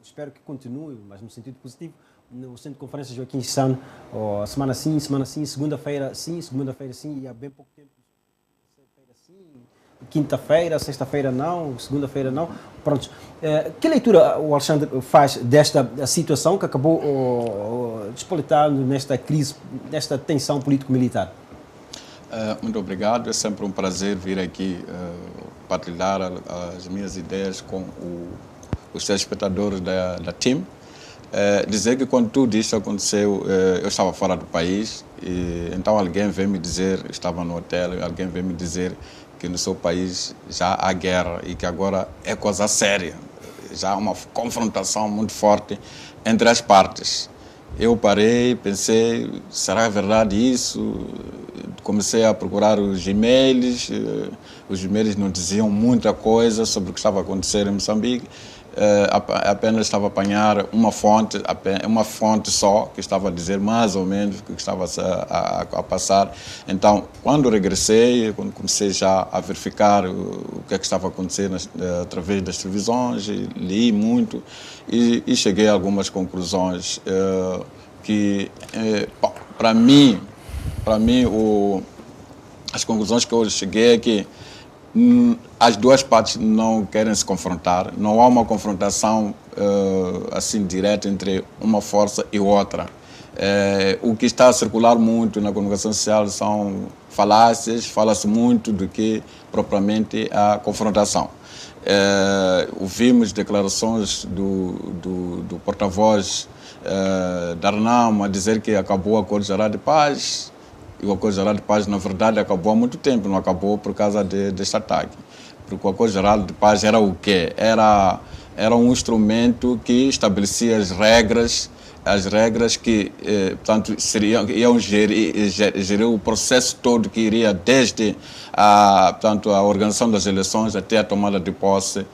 espero que continue, mas no sentido positivo, no Centro de Conferência Joaquim Chissano, semana sim, segunda-feira sim, e há bem pouco tempo, quinta-feira, sexta-feira não, segunda-feira não. Pronto. Que leitura o Alexandre faz desta situação que acabou despoletando nesta crise, nesta tensão político-militar? Muito obrigado, é sempre um prazer vir aqui partilhar as minhas ideias com os telespectadores da TIM. Dizer que quando tudo isso aconteceu, eu estava fora do país, e então alguém veio me dizer, eu estava no hotel, alguém veio me dizer que no seu país já há guerra e que agora é coisa séria, já há uma confrontação muito forte entre as partes. Eu parei, pensei, será verdade isso? Comecei a procurar os e-mails não diziam muita coisa sobre o que estava acontecendo em Moçambique. Apenas estava a apanhar uma fonte só, que estava a dizer mais ou menos o que estava a passar. Então, quando regressei, quando comecei já a verificar o que é que estava acontecendo através das televisões, li muito e cheguei a algumas conclusões que, para mim, as conclusões que eu cheguei é que as duas partes não querem se confrontar, não há uma confrontação assim direta entre uma força e outra. O que está a circular muito na comunicação social são falácias, fala-se muito do que propriamente a confrontação. Ouvimos declarações do porta-voz da RNAM a dizer que acabou o Acordo Geral de Paz. E o Acordo Geral de Paz, na verdade, acabou há muito tempo, não acabou por causa deste ataque. Porque o Acordo Geral de Paz era o quê? Era um instrumento que estabelecia as regras que, portanto, iam gerir o processo todo que iria desde portanto, a organização das eleições até a tomada de posse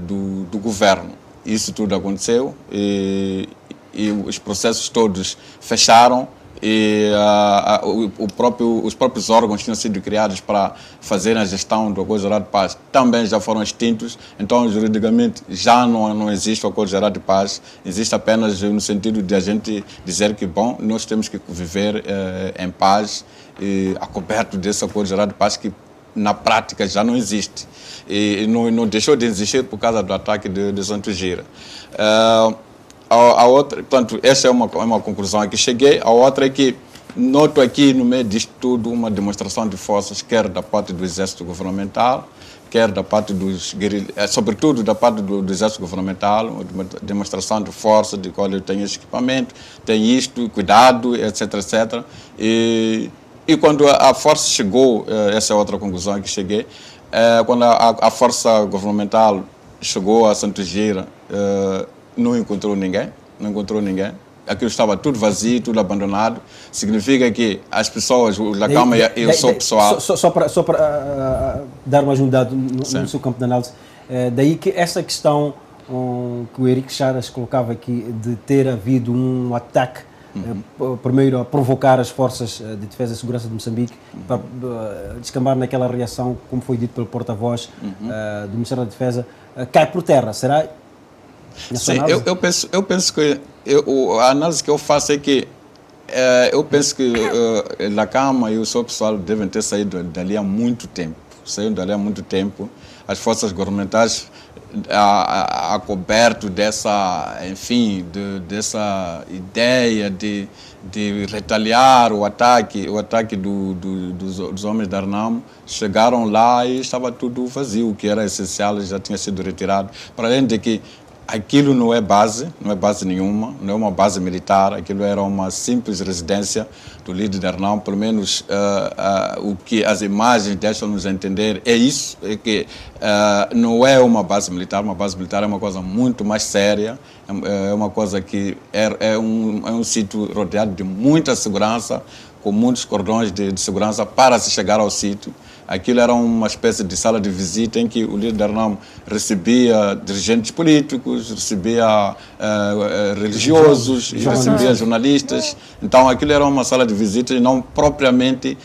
do governo. Isso tudo aconteceu e os processos todos fecharam. E os próprios órgãos que tinham sido criados para fazer a gestão do Acordo Geral de Paz também já foram extintos, então juridicamente já não existe o Acordo Geral de Paz, existe apenas no sentido de a gente dizer que, bom, nós temos que viver em paz, acoberto desse Acordo Geral de Paz que na prática já não existe e não deixou de existir por causa do ataque de Santos Gira. A outra, portanto, essa é uma conclusão a que cheguei. A outra é que noto aqui no meio disto tudo uma demonstração de forças, quer da parte do exército governamental, quer da parte dos guerrilheiros, sobretudo da parte do exército governamental, uma demonstração de força, de qual eu tenho esse equipamento, tenho isto, cuidado, etc, etc. E quando a força chegou, essa é outra conclusão a que cheguei, quando a força governamental chegou a Santos Gira, não encontrou ninguém. Aquilo estava tudo vazio, tudo abandonado. Significa que as pessoas, o Lacama e o seu pessoal... Só para dar uma ajuda no seu campo de análise, daí que essa questão que o Henrique Charas colocava aqui de ter havido um ataque, primeiro a provocar as forças de defesa e segurança de Moçambique, para descambar naquela reação, como foi dito pelo porta-voz do Ministério da Defesa, cai por terra. Será... Sim, eu penso que a análise que eu faço é que eu penso que Lacama e o seu pessoal devem ter saído dali há muito tempo. As forças governamentais acoberto dessa, enfim, dessa ideia de retaliar o ataque dos homens da RNAM, chegaram lá e estava tudo vazio, o que era essencial já tinha sido retirado. Para além de que aquilo não é base nenhuma, não é uma base militar, aquilo era uma simples residência do líder da RNAM, pelo menos o que as imagens deixam-nos entender é isso, é que não é uma base militar é uma coisa muito mais séria, é uma coisa que é um sítio rodeado de muita segurança, com muitos cordões de segurança para se chegar ao sítio. Aquilo era uma espécie de sala de visita em que o líder da RNAM recebia dirigentes políticos, recebia religiosos, recebia jornalistas. Então aquilo era uma sala de visita e não propriamente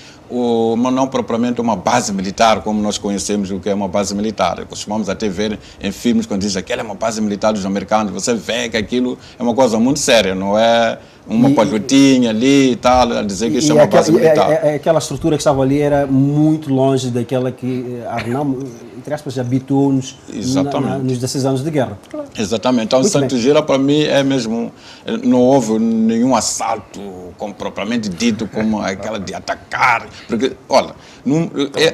mas não propriamente uma base militar, como nós conhecemos o que é uma base militar. Costumamos até ver em filmes quando diz que aquela é uma base militar dos americanos, você vê que aquilo é uma coisa muito séria, não é uma palhotinha ali e tal, a dizer que isso é uma base militar. Aquela estrutura que estava ali era muito longe daquela que a RENAMO, entre aspas, habituou-nos nos 16 anos de guerra. Exatamente. Então, Santo Gira, para mim, é mesmo... Não houve nenhum assalto propriamente dito como aquela de atacar. Porque, olha,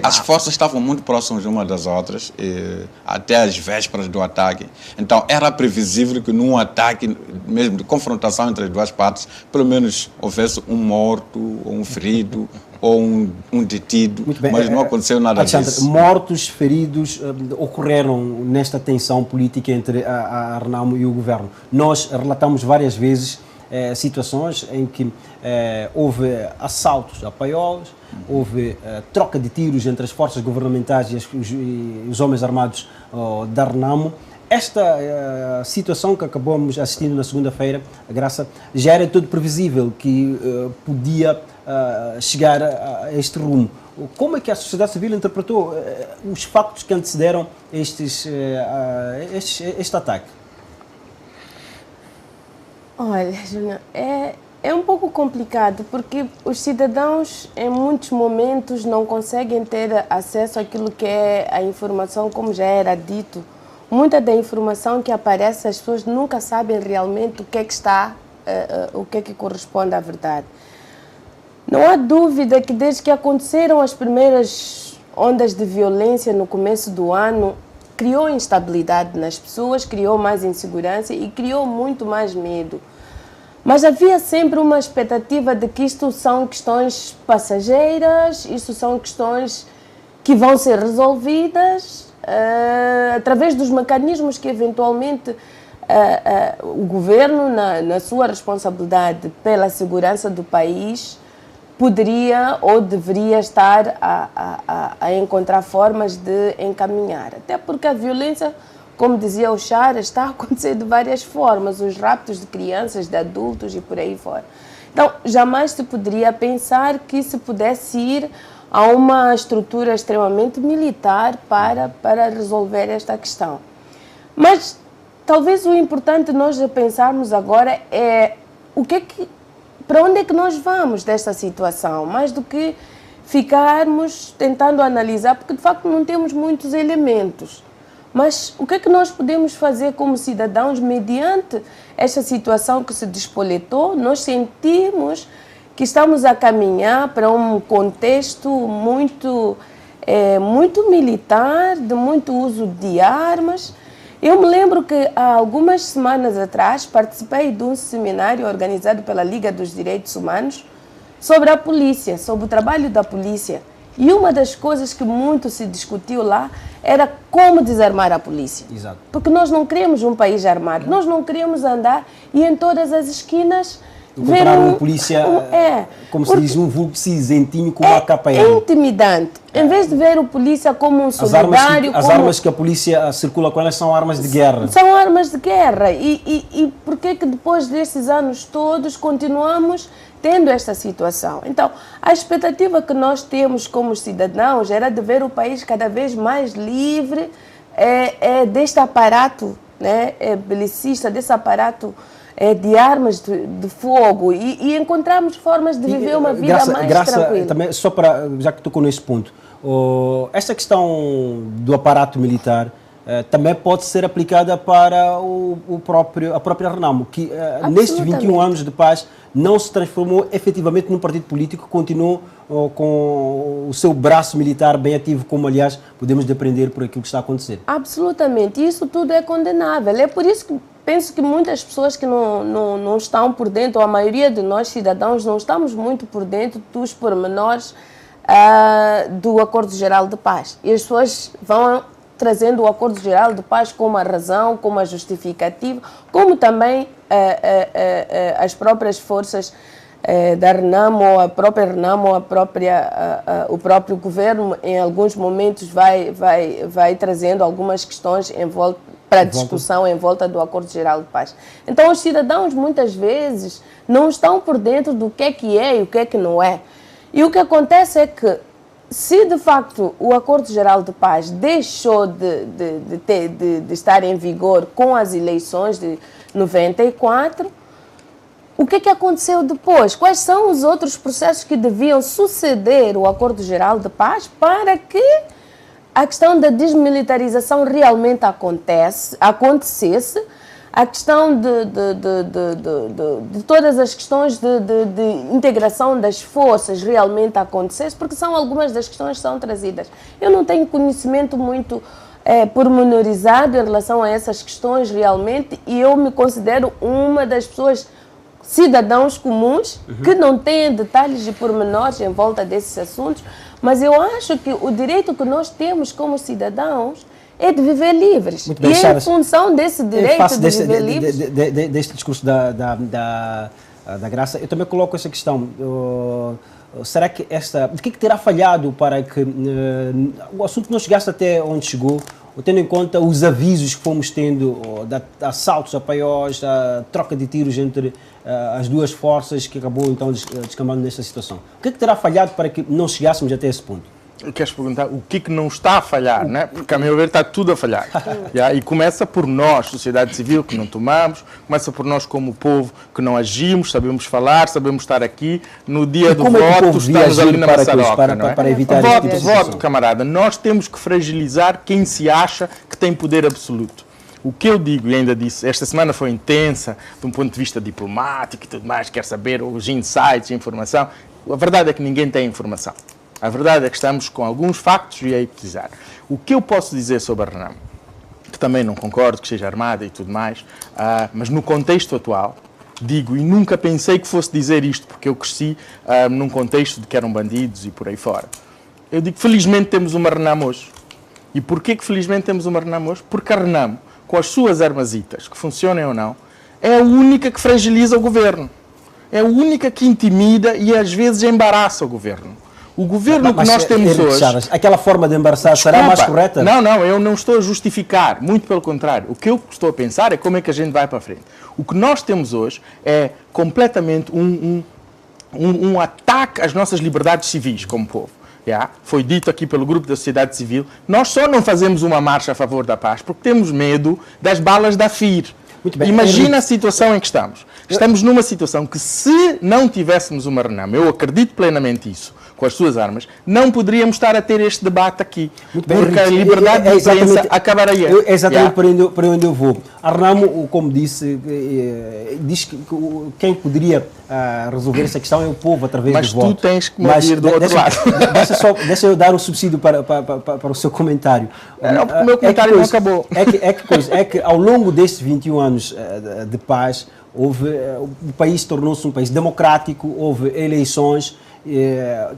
as forças estavam muito próximas uma das outras, até as vésperas do ataque. Então, era previsível que num ataque, mesmo de confrontação entre as duas partes, pelo menos houvesse um morto, ou um ferido, ou um detido, mas não aconteceu nada disso. Mortos, feridos, ocorreram nesta tensão política entre a RENAMO e o governo. Nós relatamos várias vezes situações em que houve assaltos a paiolas, houve troca de tiros entre as forças governamentais e os homens armados da RENAMO. Esta situação que acabamos assistindo na segunda-feira, a Graça, já era tudo previsível que podia chegar a este rumo. Como é que a sociedade civil interpretou os factos que antecederam este ataque? Olha, Júnior, é um pouco complicado porque os cidadãos em muitos momentos não conseguem ter acesso àquilo que é a informação, como já era dito. Muita da informação que aparece, as pessoas nunca sabem realmente o que é que está, o que é que corresponde à verdade. Não há dúvida que desde que aconteceram as primeiras ondas de violência no começo do ano, criou instabilidade nas pessoas, criou mais insegurança e criou muito mais medo. Mas havia sempre uma expectativa de que isto são questões passageiras, isto são questões que vão ser resolvidas através dos mecanismos que eventualmente o governo, na sua responsabilidade pela segurança do país, poderia ou deveria estar a encontrar formas de encaminhar. Até porque a violência, como dizia o Chara, está a acontecer de várias formas, os raptos de crianças, de adultos e por aí fora. Então, jamais se poderia pensar que se pudesse ir a uma estrutura extremamente militar para resolver esta questão. Mas talvez o importante nós pensarmos agora é para onde é que nós vamos desta situação, mais do que ficarmos tentando analisar, porque de facto não temos muitos elementos. Mas o que é que nós podemos fazer como cidadãos mediante esta situação que se despoletou? Nós sentimos que estamos a caminhar para um contexto muito militar, de muito uso de armas. Eu me lembro que há algumas semanas atrás participei de um seminário organizado pela Liga dos Direitos Humanos sobre a polícia, sobre o trabalho da polícia. E uma das coisas que muito se discutiu lá era como desarmar a polícia. Exato. Porque nós não queremos um país armado, nós não queremos andar e em todas as esquinas encontrar um polícia, como se diz, um vulgo cinzentinho com uma KPM. É intimidante. Em vez de ver o polícia como um solidário... As armas que a polícia circula com elas são armas de guerra. São armas de guerra. E por que depois desses anos todos continuamos tendo esta situação? Então, a expectativa que nós temos como cidadãos era de ver o país cada vez mais livre deste aparato belicista, desse aparato de armas de fogo e encontrarmos formas de viver uma vida mais tranquila. Também, só para, já que tocou nesse ponto, esta questão do aparato militar também pode ser aplicada para a própria RENAMO, que nestes 21 anos de paz não se transformou efetivamente num partido político, continuou com o seu braço militar bem ativo, como aliás podemos depreender por aquilo que está a acontecer. Absolutamente, isso tudo é condenável. É por isso que penso que muitas pessoas que não estão por dentro, ou a maioria de nós cidadãos não estamos muito por dentro dos pormenores do Acordo Geral de Paz. E as pessoas vão trazendo o Acordo Geral de Paz como a razão, como a justificativa, como também as próprias forças da RENAMO, a própria RENAMO, o próprio governo, em alguns momentos vai trazendo algumas questões para discussão em volta do Acordo Geral de Paz. Então, os cidadãos muitas vezes não estão por dentro do que é e o que não é. E o que acontece é que, se de facto o Acordo Geral de Paz deixou de estar em vigor com as eleições de 94, o que aconteceu depois? Quais são os outros processos que deviam suceder o Acordo Geral de Paz para que a questão da desmilitarização realmente acontecesse, a questão de todas as questões de integração das forças realmente acontecesse, porque são algumas das questões que são trazidas. Eu não tenho conhecimento muito pormenorizado em relação a essas questões realmente, e eu me considero uma das pessoas, cidadãos comuns, que não têm detalhes e pormenores em volta desses assuntos, mas eu acho que o direito que nós temos como cidadãos é de viver livres. Muito bem, e Sara, em função desse direito de viver livres... Deste discurso da Graça, eu também coloco essa questão. Será que o que terá falhado para que o assunto não chegasse até onde chegou, tendo em conta os avisos que fomos tendo de assaltos a paióis, a troca de tiros entre as duas forças, que acabou então descambando nesta situação? O que terá falhado para que não chegássemos até esse ponto? Queres perguntar o que não está a falhar, né? Porque, a meu ver, está tudo a falhar. E começa por nós, sociedade civil, que não tomamos, começa por nós como povo, que não agimos, sabemos falar, sabemos estar aqui. No dia do voto, estamos ali na maçaroca, não é? Para evitar voto, camarada. Nós temos que fragilizar quem se acha que tem poder absoluto. O que eu digo, e ainda disse, esta semana foi intensa, de um ponto de vista diplomático e tudo mais, quer saber os insights, a informação. A verdade é que ninguém tem informação. A verdade é que estamos com alguns factos e a hipotizar. O que eu posso dizer sobre a Renamo, que também não concordo que seja armada e tudo mais, mas no contexto atual, digo, e nunca pensei que fosse dizer isto, porque eu cresci num contexto de que eram bandidos e por aí fora. Eu digo, felizmente temos uma Renamo hoje. E porquê que felizmente temos uma Renamo hoje? Porque a Renamo, com as suas armasitas, que funcionem ou não, é a única que fragiliza o governo. É a única que intimida e às vezes embaraça o governo. O governo que nós temos hoje... Aquela forma de embaraçar será mais correta? Não, eu não estou a justificar, muito pelo contrário. O que eu estou a pensar é como é que a gente vai para a frente. O que nós temos hoje é completamente um ataque às nossas liberdades civis como povo. Foi dito aqui pelo grupo da sociedade civil, nós só não fazemos uma marcha a favor da paz porque temos medo das balas da FIR. Imagina a situação em que estamos. Estamos numa situação que, se não tivéssemos uma Renamo, eu acredito plenamente isso, com as suas armas, não poderíamos estar a ter este debate aqui. Porque a liberdade de imprensa acabaria. Exatamente para onde eu vou. A Renamo, como disse, diz que quem poderia resolver essa questão é o povo através do voto. Mas tu tens que ir do outro lado. Deixa eu dar um subsídio para o seu comentário. O meu comentário não acabou. É que ao longo destes 21 anos de paz, o país tornou-se um país democrático, houve eleições,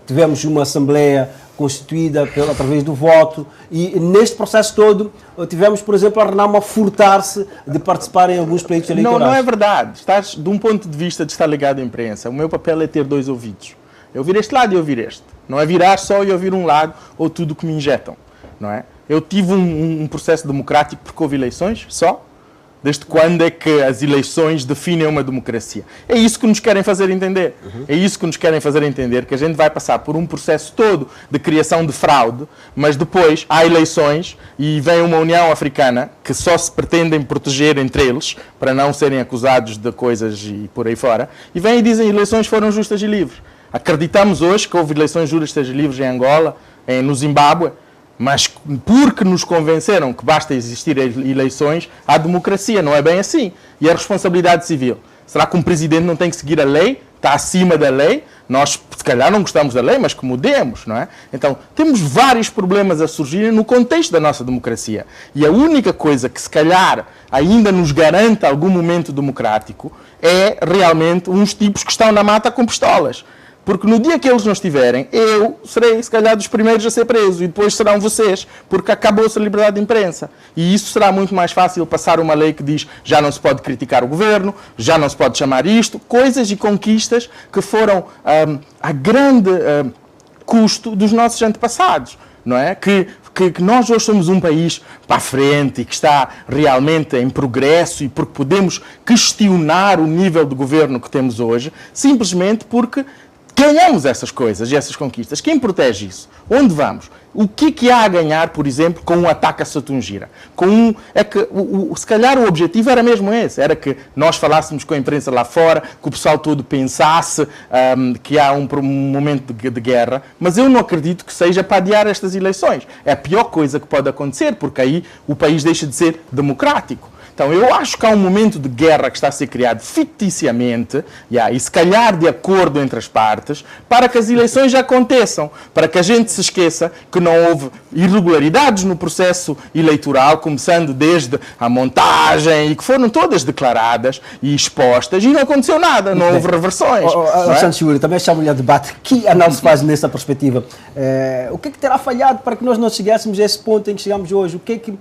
tivemos uma Assembleia constituída através do voto e neste processo todo tivemos, por exemplo, a Renamo a furtar-se de participar em alguns pleitos eleitorais. Não é verdade. Estás, de um ponto de vista de estar ligado à imprensa, o meu papel é ter dois ouvidos. Eu ouvir este lado e ouvir este. Não é virar só e ouvir um lado ou tudo que me injetam. Não é? Eu tive um processo democrático porque houve eleições só. Desde quando é que as eleições definem uma democracia? É isso que nos querem fazer entender. É isso que nos querem fazer entender, que a gente vai passar por um processo todo de criação de fraude, mas depois há eleições e vem uma União Africana que só se pretendem proteger entre eles, para não serem acusados de coisas e por aí fora, e vêm e dizem que eleições foram justas e livres. Acreditamos hoje que houve eleições justas e livres em Angola, no Zimbábue, mas porque nos convenceram que basta existir eleições, há democracia, não é bem assim. E a responsabilidade civil? Será que um presidente não tem que seguir a lei? Está acima da lei? Nós, se calhar, não gostamos da lei, mas que mudemos, não é? Então, temos vários problemas a surgirem no contexto da nossa democracia. E a única coisa que, se calhar, ainda nos garante algum momento democrático é, realmente, uns tipos que estão na mata com pistolas. Porque no dia que eles não estiverem, eu serei, se calhar, dos primeiros a ser preso e depois serão vocês, porque acabou-se a liberdade de imprensa. E isso será muito mais fácil passar uma lei que diz já não se pode criticar o governo, já não se pode chamar isto, coisas e conquistas que foram a grande custo dos nossos antepassados. Não é? Que nós hoje somos um país para a frente e que está realmente em progresso e porque podemos questionar o nível de governo que temos hoje, simplesmente porque ganhamos essas coisas e essas conquistas. Quem protege isso? Onde vamos? O que há a ganhar, por exemplo, com um ataque a Satungira? Se calhar o objetivo era mesmo esse, era que nós falássemos com a imprensa lá fora, que o pessoal todo pensasse que há um momento de guerra, mas eu não acredito que seja para adiar estas eleições. É a pior coisa que pode acontecer, porque aí o país deixa de ser democrático. Então, eu acho que há um momento de guerra que está a ser criado ficticiamente, e se calhar de acordo entre as partes, para que as eleições já aconteçam, para que a gente se esqueça que não houve irregularidades no processo eleitoral, começando desde a montagem, e que foram todas declaradas e expostas, e não aconteceu nada, não houve reversões. Alexandre Chiguri, também chamo-lhe a debate. Que análise faz nessa perspectiva? O que é que terá falhado para que nós não chegássemos a esse ponto em que chegamos hoje? O que é que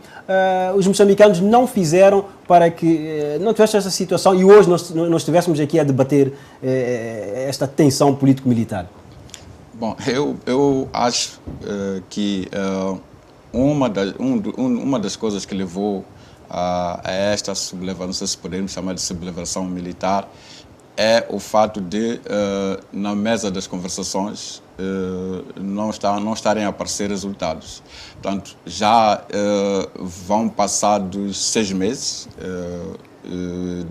os moçambicanos não fizeram para que não tivesse essa situação e hoje nós estivéssemos aqui a debater esta tensão político-militar? Bom, eu acho que uma das coisas que levou a esta sublevação, não sei se podemos chamar de sublevação militar, é o fato de, na mesa das conversações, não estarem a aparecer resultados. Portanto, já vão passados 6 meses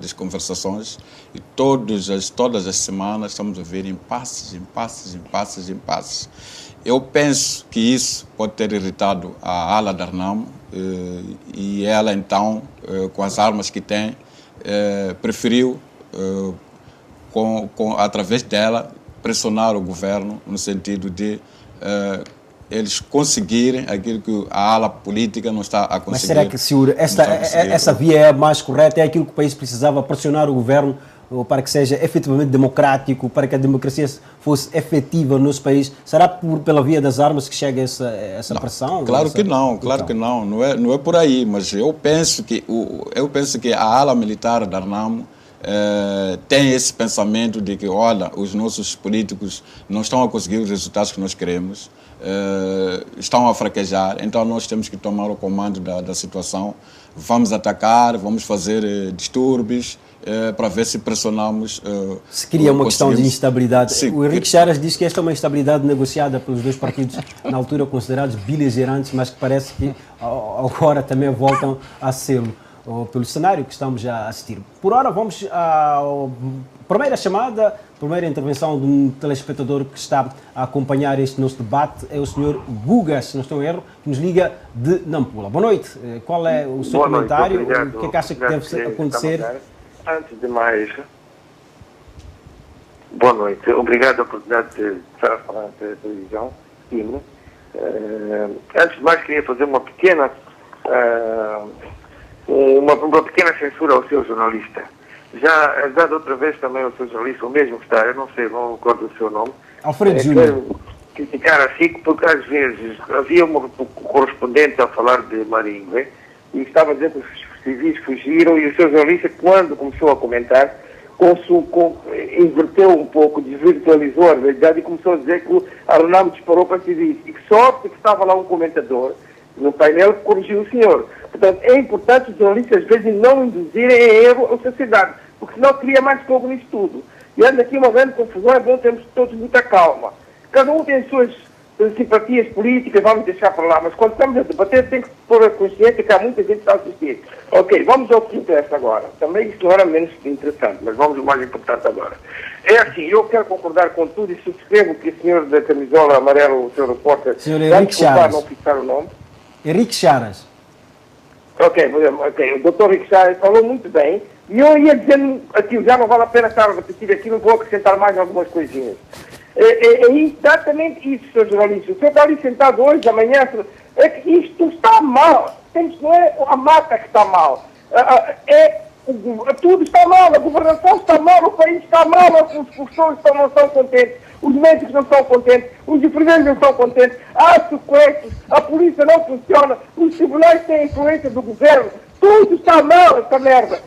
das conversações e todas as semanas estamos a ver impasses. Eu penso que isso pode ter irritado a ala da Renamo e ela, então, com as armas que tem, preferiu, através dela, pressionar o governo no sentido de eles conseguirem aquilo que a ala política não está a conseguir. Mas será que, senhor, essa via é a mais correta? É aquilo que o país precisava, pressionar o governo para que seja efetivamente democrático, para que a democracia fosse efetiva no nosso país? Será pela via das armas que chega essa pressão? Claro que não, não é por aí, mas eu penso que a ala militar da Renamo tem esse pensamento de que, olha, os nossos políticos não estão a conseguir os resultados que nós queremos, estão a fraquejar, então nós temos que tomar o comando da situação, vamos atacar, vamos fazer distúrbios para ver se pressionamos. Se cria uma questão de instabilidade. Sim. O Henrique Charas diz que esta é uma instabilidade negociada pelos dois partidos, na altura considerados beligerantes, mas que parece que agora também voltam a sê-lo, pelo cenário que estamos a assistir. Por ora, vamos à primeira chamada, primeira intervenção de um telespectador que está a acompanhar este nosso debate. É o Sr. Guga, se não estou em erro, que nos liga de Nampula. Boa noite. Qual é o seu comentário? Obrigado, o que é que acha que deve acontecer? Antes de mais, boa noite. Obrigado pela oportunidade de estar a falar na televisão. Antes de mais, queria fazer uma pequena censura ao seu jornalista. Já da outra vez também o seu jornalista, o mesmo que está, eu não sei, não recordo o seu nome. Alfredo Júnior. Criticar a SIC porque às vezes havia uma correspondente a falar de Maringue e estava a dizer que os civis fugiram e o seu jornalista, quando começou a comentar, inverteu um pouco, desvirtualizou a realidade e começou a dizer que a Renamo disparou para civis. E que sorte que estava lá um comentador no painel que corrigiu o senhor. Portanto, é importante os jornalistas, às vezes, não induzirem em erro a sociedade, porque senão cria mais fogo nisso tudo. E anda aqui uma grande confusão, é bom termos todos muita calma. Cada um tem as suas simpatias políticas, vamos deixar para lá, mas quando estamos a debater tem que pôr a consciência que há muita gente que está a assistir. Ok, vamos ao que interessa agora. Também isso não era menos interessante, mas vamos ao mais importante agora. É assim, eu quero concordar com tudo e subscrevo que o senhor da camisola amarela, o senhor repórter, Henrique Charas. Não fixar o nome. Henrique Charas. Ok, o doutor Henrique Charas falou muito bem, e eu ia dizendo aquilo, já não vale a pena estar a repetir aquilo, vou acrescentar mais algumas coisinhas. É exatamente isso, Sr. jornalista. O senhor está ali sentado hoje, amanhã, é que isto está mal. Não é a mata que está mal. Tudo está mal, a governação está mal, o país está mal, os professores não estão contentes, os médicos não estão contentes, os enfermeiros não estão contentes, há sequestros, a polícia não funciona, os tribunais têm influência do governo, tudo está mal, essa merda.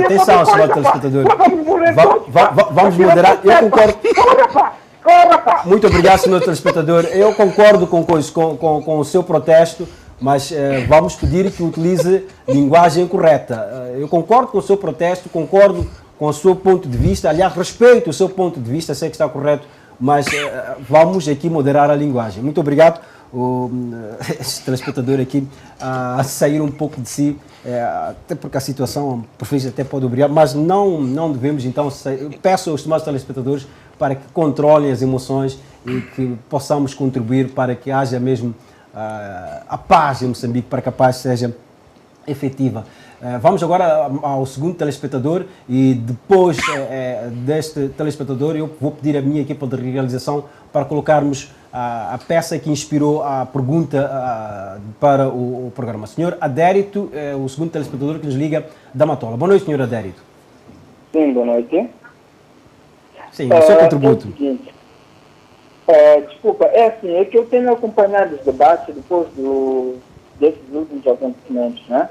Atenção, senhor telespectador. Vamos moderar. Eu concordo. Muito obrigado, senhor telespectador. Eu concordo com o seu protesto, mas vamos pedir que utilize linguagem correta. Eu concordo com o seu protesto, concordo com o seu ponto de vista. Aliás, respeito o seu ponto de vista, sei que está correto, mas vamos aqui moderar a linguagem. Muito obrigado. Este telespectador aqui a sair um pouco de si, até porque a situação, por vezes, até pode obrigar, mas não devemos, então, peço aos estimados telespectadores para que controlem as emoções e que possamos contribuir para que haja mesmo a paz em Moçambique, para que a paz seja efetiva. Vamos agora ao segundo telespectador e depois deste telespectador eu vou pedir à minha equipa de realização para colocarmos a peça que inspirou a pergunta para o programa. Senhor Adérito, o segundo telespectador que nos liga da Matola. Boa noite, senhor Adérito. Sim, boa noite. Sim, o seu contributo. É o seguinte, desculpa, é que eu tenho acompanhado os debates depois desses últimos acontecimentos, né?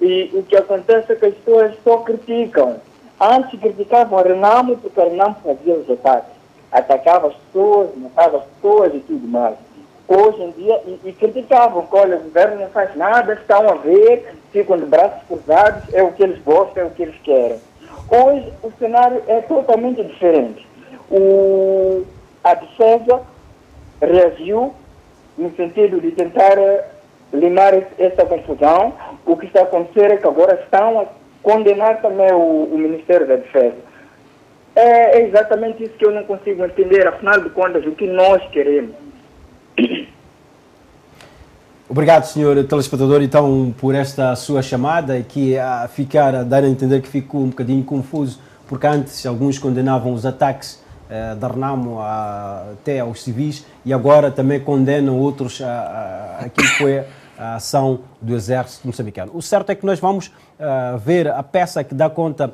E o que acontece é que as pessoas só criticam. Antes criticavam a Renamo porque a Renamo fazia os ataques. Atacava as pessoas, matava as pessoas e tudo mais. Hoje em dia, e criticavam que, olha, o governo não faz nada, estão a ver, ficam de braços cruzados, é o que eles gostam, é o que eles querem. Hoje o cenário é totalmente diferente. A defesa reagiu no sentido de tentar limar essa confusão. O que está a acontecer é que agora estão a condenar também o Ministério da Defesa. É exatamente isso que eu não consigo entender, afinal de contas, o que nós queremos. Obrigado, senhor telespectador, então, por esta sua chamada, que a dar a entender que ficou um bocadinho confuso, porque antes alguns condenavam os ataques da Renamo até aos civis e agora também condenam outros aquilo que foi a ação do exército moçambicano. O certo é que nós vamos ver a peça que dá conta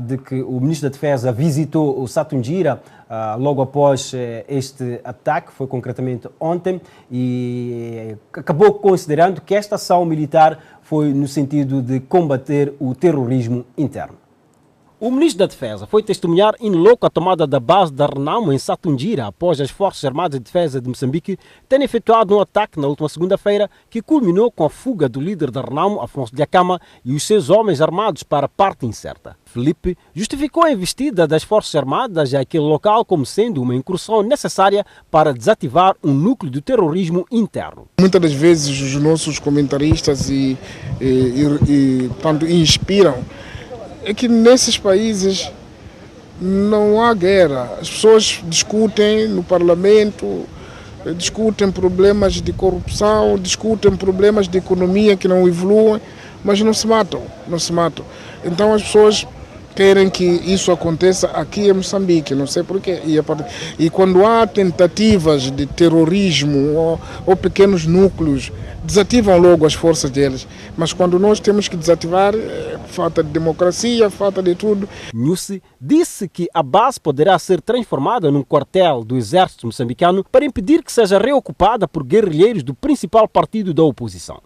de que o ministro da Defesa visitou o Satungira logo após este ataque, foi concretamente ontem, e acabou considerando que esta ação militar foi no sentido de combater o terrorismo interno. O ministro da Defesa foi testemunhar in loco a tomada da base da Renamo em Satungira após as Forças Armadas de Defesa de Moçambique terem efetuado um ataque na última segunda-feira que culminou com a fuga do líder da Renamo, Afonso Dhlakama, e os seus homens armados para a parte incerta. Filipe justificou a investida das Forças Armadas àquele local como sendo uma incursão necessária para desativar um núcleo de terrorismo interno. Muitas das vezes os nossos comentaristas tanto inspiram é que nesses países não há guerra. As pessoas discutem no parlamento, discutem problemas de corrupção, discutem problemas de economia que não evoluem, mas não se matam. Então as pessoas querem que isso aconteça aqui em Moçambique, não sei porquê. E quando há tentativas de terrorismo ou pequenos núcleos, desativam logo as forças deles. Mas quando nós temos que desativar, falta de democracia, falta de tudo. Nussi disse que a base poderá ser transformada num quartel do exército moçambicano para impedir que seja reocupada por guerrilheiros do principal partido da oposição.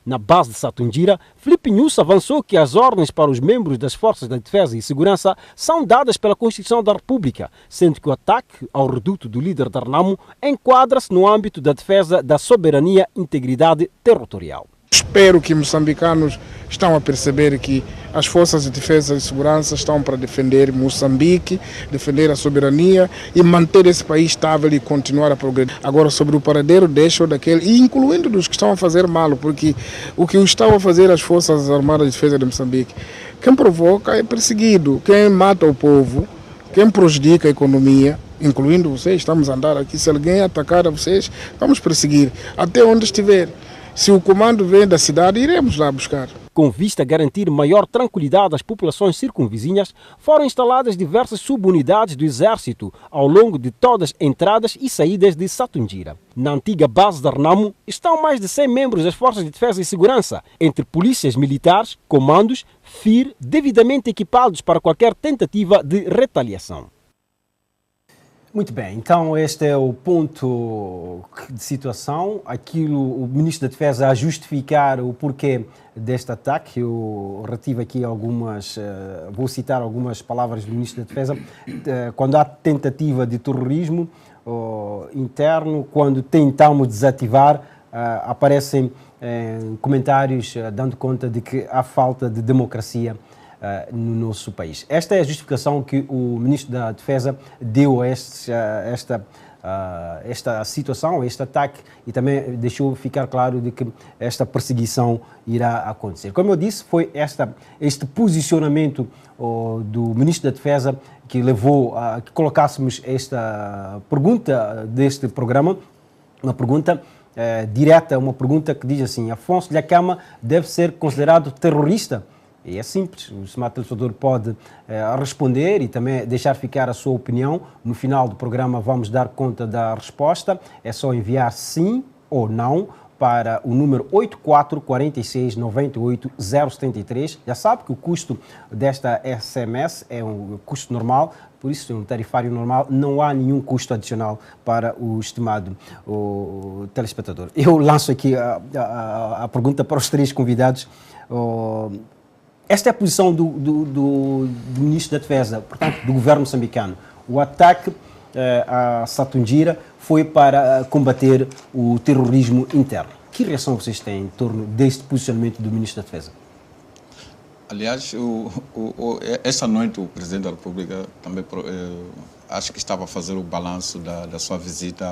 Na base de Satungira, Filipe Nussi avançou que as ordens para os membros das Forças de Defesa e Segurança são dadas pela Constituição da República, sendo que o ataque ao reduto do líder da Renamo enquadra-se no âmbito da defesa da soberania e integridade territorial. Espero que moçambicanos estão a perceber que as forças de defesa e segurança estão para defender Moçambique, defender a soberania e manter esse país estável e continuar a progredir. Agora, sobre o paradeiro deixo daquele, incluindo dos que estão a fazer mal, porque o que estão a fazer as forças armadas de defesa de Moçambique, quem provoca é perseguido, quem mata o povo, quem prejudica a economia, incluindo vocês, estamos a andar aqui, se alguém atacar a vocês, vamos perseguir, até onde estiver. Se o comando vem da cidade, iremos lá buscar. Com vista a garantir maior tranquilidade às populações circunvizinhas, foram instaladas diversas subunidades do Exército ao longo de todas as entradas e saídas de Satungira. Na antiga base da Renamo estão mais de 100 membros das Forças de Defesa e Segurança, entre polícias militares, comandos, FIR, devidamente equipados para qualquer tentativa de retaliação. Muito bem, então este é o ponto de situação. O Ministro da Defesa a justificar o porquê deste ataque. Eu retivo aqui vou citar algumas palavras do Ministro da Defesa. Quando há tentativa de terrorismo interno, quando tentamos desativar, aparecem comentários dando conta de que há falta de democracia no nosso país. Esta é a justificação que o Ministro da Defesa deu a esta situação, este ataque, e também deixou ficar claro de que esta perseguição irá acontecer. Como eu disse, foi este posicionamento do Ministro da Defesa que levou a que colocássemos esta pergunta deste programa, uma pergunta direta, uma pergunta que diz assim: Afonso Dhlakama deve ser considerado terrorista? E é simples, o estimado telespectador pode responder e também deixar ficar a sua opinião. No final do programa vamos dar conta da resposta. É só enviar sim ou não para o número 844698-073. Já sabe que o custo desta SMS é um custo normal, por isso é um tarifário normal, não há nenhum custo adicional para o estimado telespectador. Eu lanço aqui a pergunta para os três convidados. Esta é a posição do Ministro da Defesa, portanto, do governo moçambicano. O ataque a Satungira foi para combater o terrorismo interno. Que reação vocês têm em torno deste posicionamento do Ministro da Defesa? Aliás, esta noite o Presidente da República também acho que estava a fazer o balanço da sua visita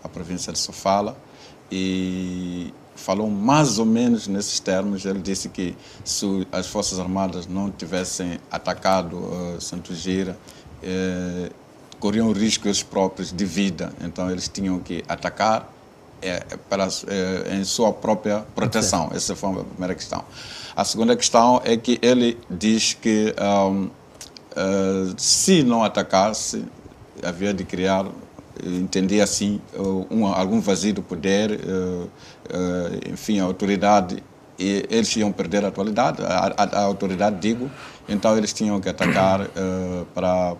à província de Sofala e falou mais ou menos nesses termos. Ele disse que se as Forças Armadas não tivessem atacado Satungira, corriam risco eles próprios de vida. Então eles tinham que atacar em sua própria proteção. Essa foi a primeira questão. A segunda questão é que ele diz que se não atacasse, havia de criar, entendia assim, algum vazio do poder, enfim, a autoridade, e eles iam perder a autoridade, digo, então eles tinham que atacar para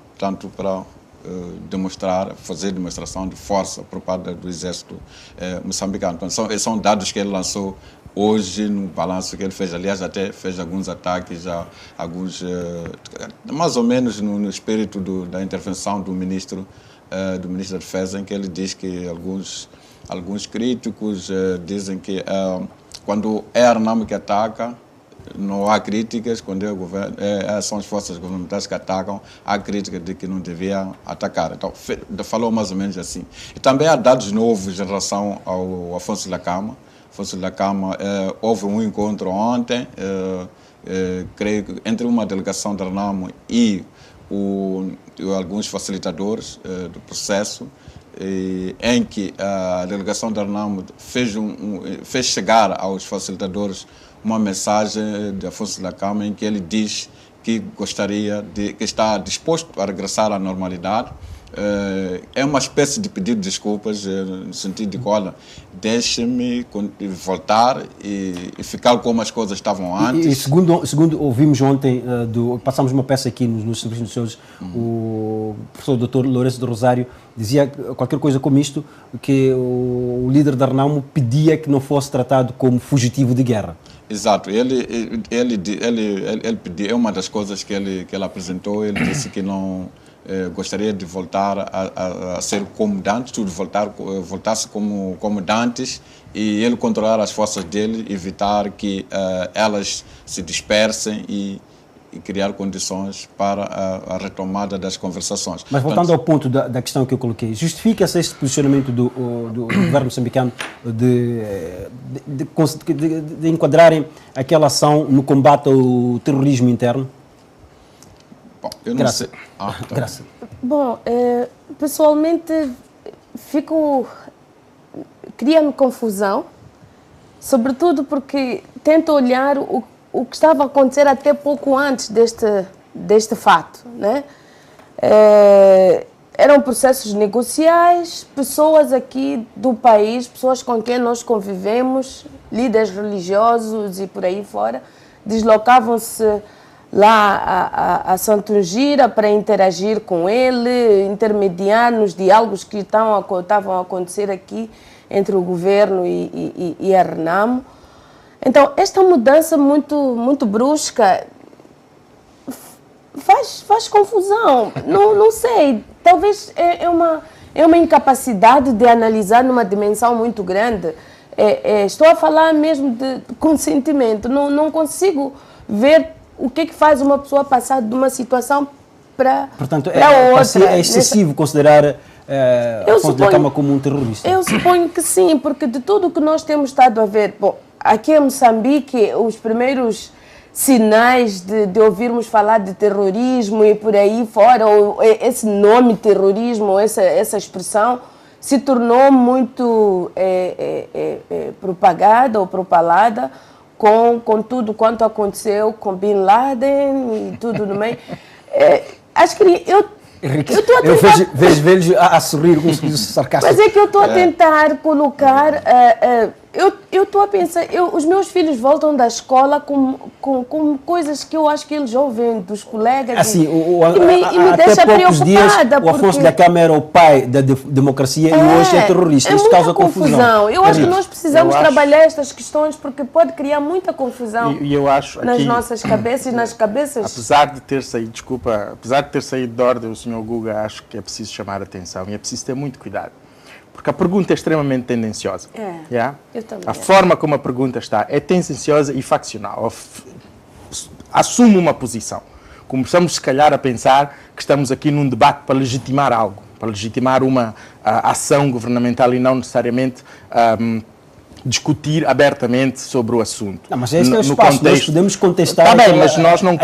fazer demonstração de força por parte do exército moçambicano. Então, são dados que ele lançou hoje no balanço que ele fez. Aliás, até fez alguns ataques, alguns, mais ou menos no espírito da intervenção do Ministro da Defesa, em que ele diz que alguns críticos dizem que quando é a RENAMO que ataca, não há críticas. Quando são as forças governamentais que atacam, há críticas de que não devia atacar. Então, falou mais ou menos assim. E também há dados novos em relação ao Afonso Dhlakama. Afonso Dhlakama, houve um encontro ontem, creio que entre uma delegação da RENAMO e alguns facilitadores do processo, em que a delegação da RENAMO fez chegar aos facilitadores uma mensagem de Afonso Dhlakama em que ele diz que que está disposto a regressar à normalidade. É uma espécie de pedido de desculpas, no sentido de que, olha, deixe-me voltar e ficar como as coisas estavam antes. E segundo ouvimos ontem, passamos uma peça aqui nos serviços noticiosos, o professor Dr. Lourenço do Rosário dizia qualquer coisa como isto, que o líder da RENAMO pedia que não fosse tratado como fugitivo de guerra. Exato, ele pediu, é uma das coisas que ele apresentou. Ele disse que não gostaria de voltar a ser como dantes, tudo voltasse como dantes, e ele controlar as forças dele, evitar que elas se dispersem e criar condições para a retomada das conversações. Mas voltando ao ponto da questão que eu coloquei, justifica-se este posicionamento do governo moçambicano de enquadrarem aquela ação no combate ao terrorismo interno? Bom, eu não sei. Graças. Bom, pessoalmente cria-me confusão, sobretudo porque tento olhar o que estava a acontecer até pouco antes deste fato, né? Eram processos negociais, pessoas aqui do país, pessoas com quem nós convivemos, líderes religiosos e por aí fora, deslocavam-se lá a Satungira para interagir com ele, intermediar nos diálogos que estavam a acontecer aqui entre o governo e a RENAMO. Então, esta mudança muito brusca faz confusão. Não sei, talvez é uma incapacidade de analisar numa dimensão muito grande. Estou a falar mesmo de consentimento. Não consigo ver o que é que faz uma pessoa passar de uma situação para Portanto, outra. para si é excessivo considerar Afonso Dhlakama como um terrorista? Eu suponho que sim, porque de tudo o que nós temos estado a ver, bom, aqui em Moçambique, os primeiros sinais de ouvirmos falar de terrorismo e por aí fora, ou esse nome terrorismo, essa expressão, se tornou muito propagada ou propalada com tudo quanto aconteceu com Bin Laden e tudo no meio. Acho que eu vejo a sorrir com um sorriso sarcástico. Mas é que eu estou a tentar colocar... eu estou a pensar... os meus filhos voltam da escola com coisas que eu acho que eles ouvem dos colegas assim, e me até deixa poucos dias, preocupada. O Afonso Dhlakama era o pai da democracia e hoje é terrorista. Isso causa confusão. Eu acho que nós precisamos trabalhar estas questões porque pode criar muita confusão e eu acho nas aqui, nossas cabeças e nas cabeças... Apesar de ter saído de ordem o Sr. Guga, acho que é preciso chamar a atenção e é preciso ter muito cuidado. Porque a pergunta é extremamente tendenciosa. Eu também. A forma como a pergunta está é tendenciosa e faccional. Assume uma posição. Começamos, se calhar, a pensar que estamos aqui num debate para legitimar algo, para legitimar uma ação governamental e não necessariamente discutir abertamente sobre o assunto. Não, mas este é o espaço, nós podemos contestar... Está bem, mas nós não...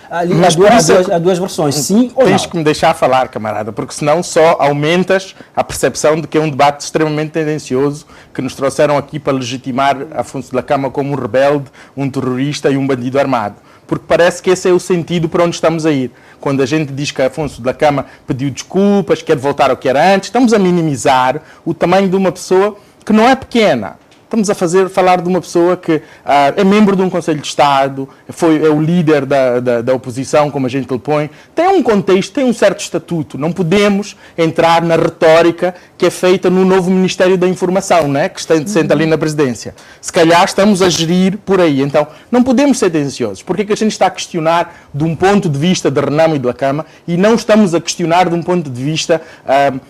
Há duas versões, sim ou não? Tens que me deixar falar, camarada, porque senão só aumentas a percepção de que é um debate extremamente tendencioso que nos trouxeram aqui para legitimar Afonso Dhlakama como um rebelde, um terrorista e um bandido armado. Porque parece que esse é o sentido para onde estamos a ir. Quando a gente diz que Afonso Dhlakama pediu desculpas, quer voltar ao que era antes, estamos a minimizar o tamanho de uma pessoa que não é pequena. Estamos a falar de uma pessoa que é membro de um Conselho de Estado, é o líder da oposição, como a gente lhe põe. Tem um contexto, tem um certo estatuto. Não podemos entrar na retórica que é feita no novo Ministério da Informação, né? Que senta ali na presidência. Se calhar estamos a gerir por aí. Então, não podemos ser tendenciosos. Por que a gente está a questionar de um ponto de vista de Renamo e Dhlakama e não estamos a questionar de um ponto de vista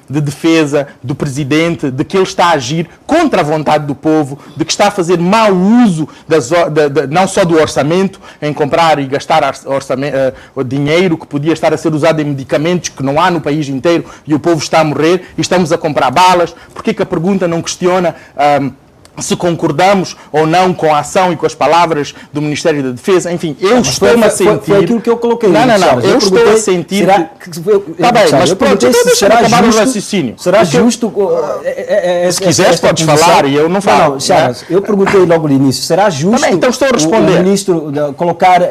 de defesa do presidente, de que ele está a agir contra a vontade do povo, de que está a fazer mau uso não só do orçamento, em comprar e gastar o dinheiro que podia estar a ser usado em medicamentos que não há no país inteiro e o povo está a morrer e estamos a comprar balas. Por que a pergunta não questiona se concordamos ou não com a ação e com as palavras do Ministério da Defesa? Enfim, eu estou-me a sentir... Foi aquilo que eu coloquei. Não, eu estou a sentir... Está bem, mas pronto, então deixa-me acabar o raciocínio. Será justo... Se quiseres podes falar e eu não falo. Não, Chagas, eu perguntei logo no início, será justo então estou a responder. O Ministro colocar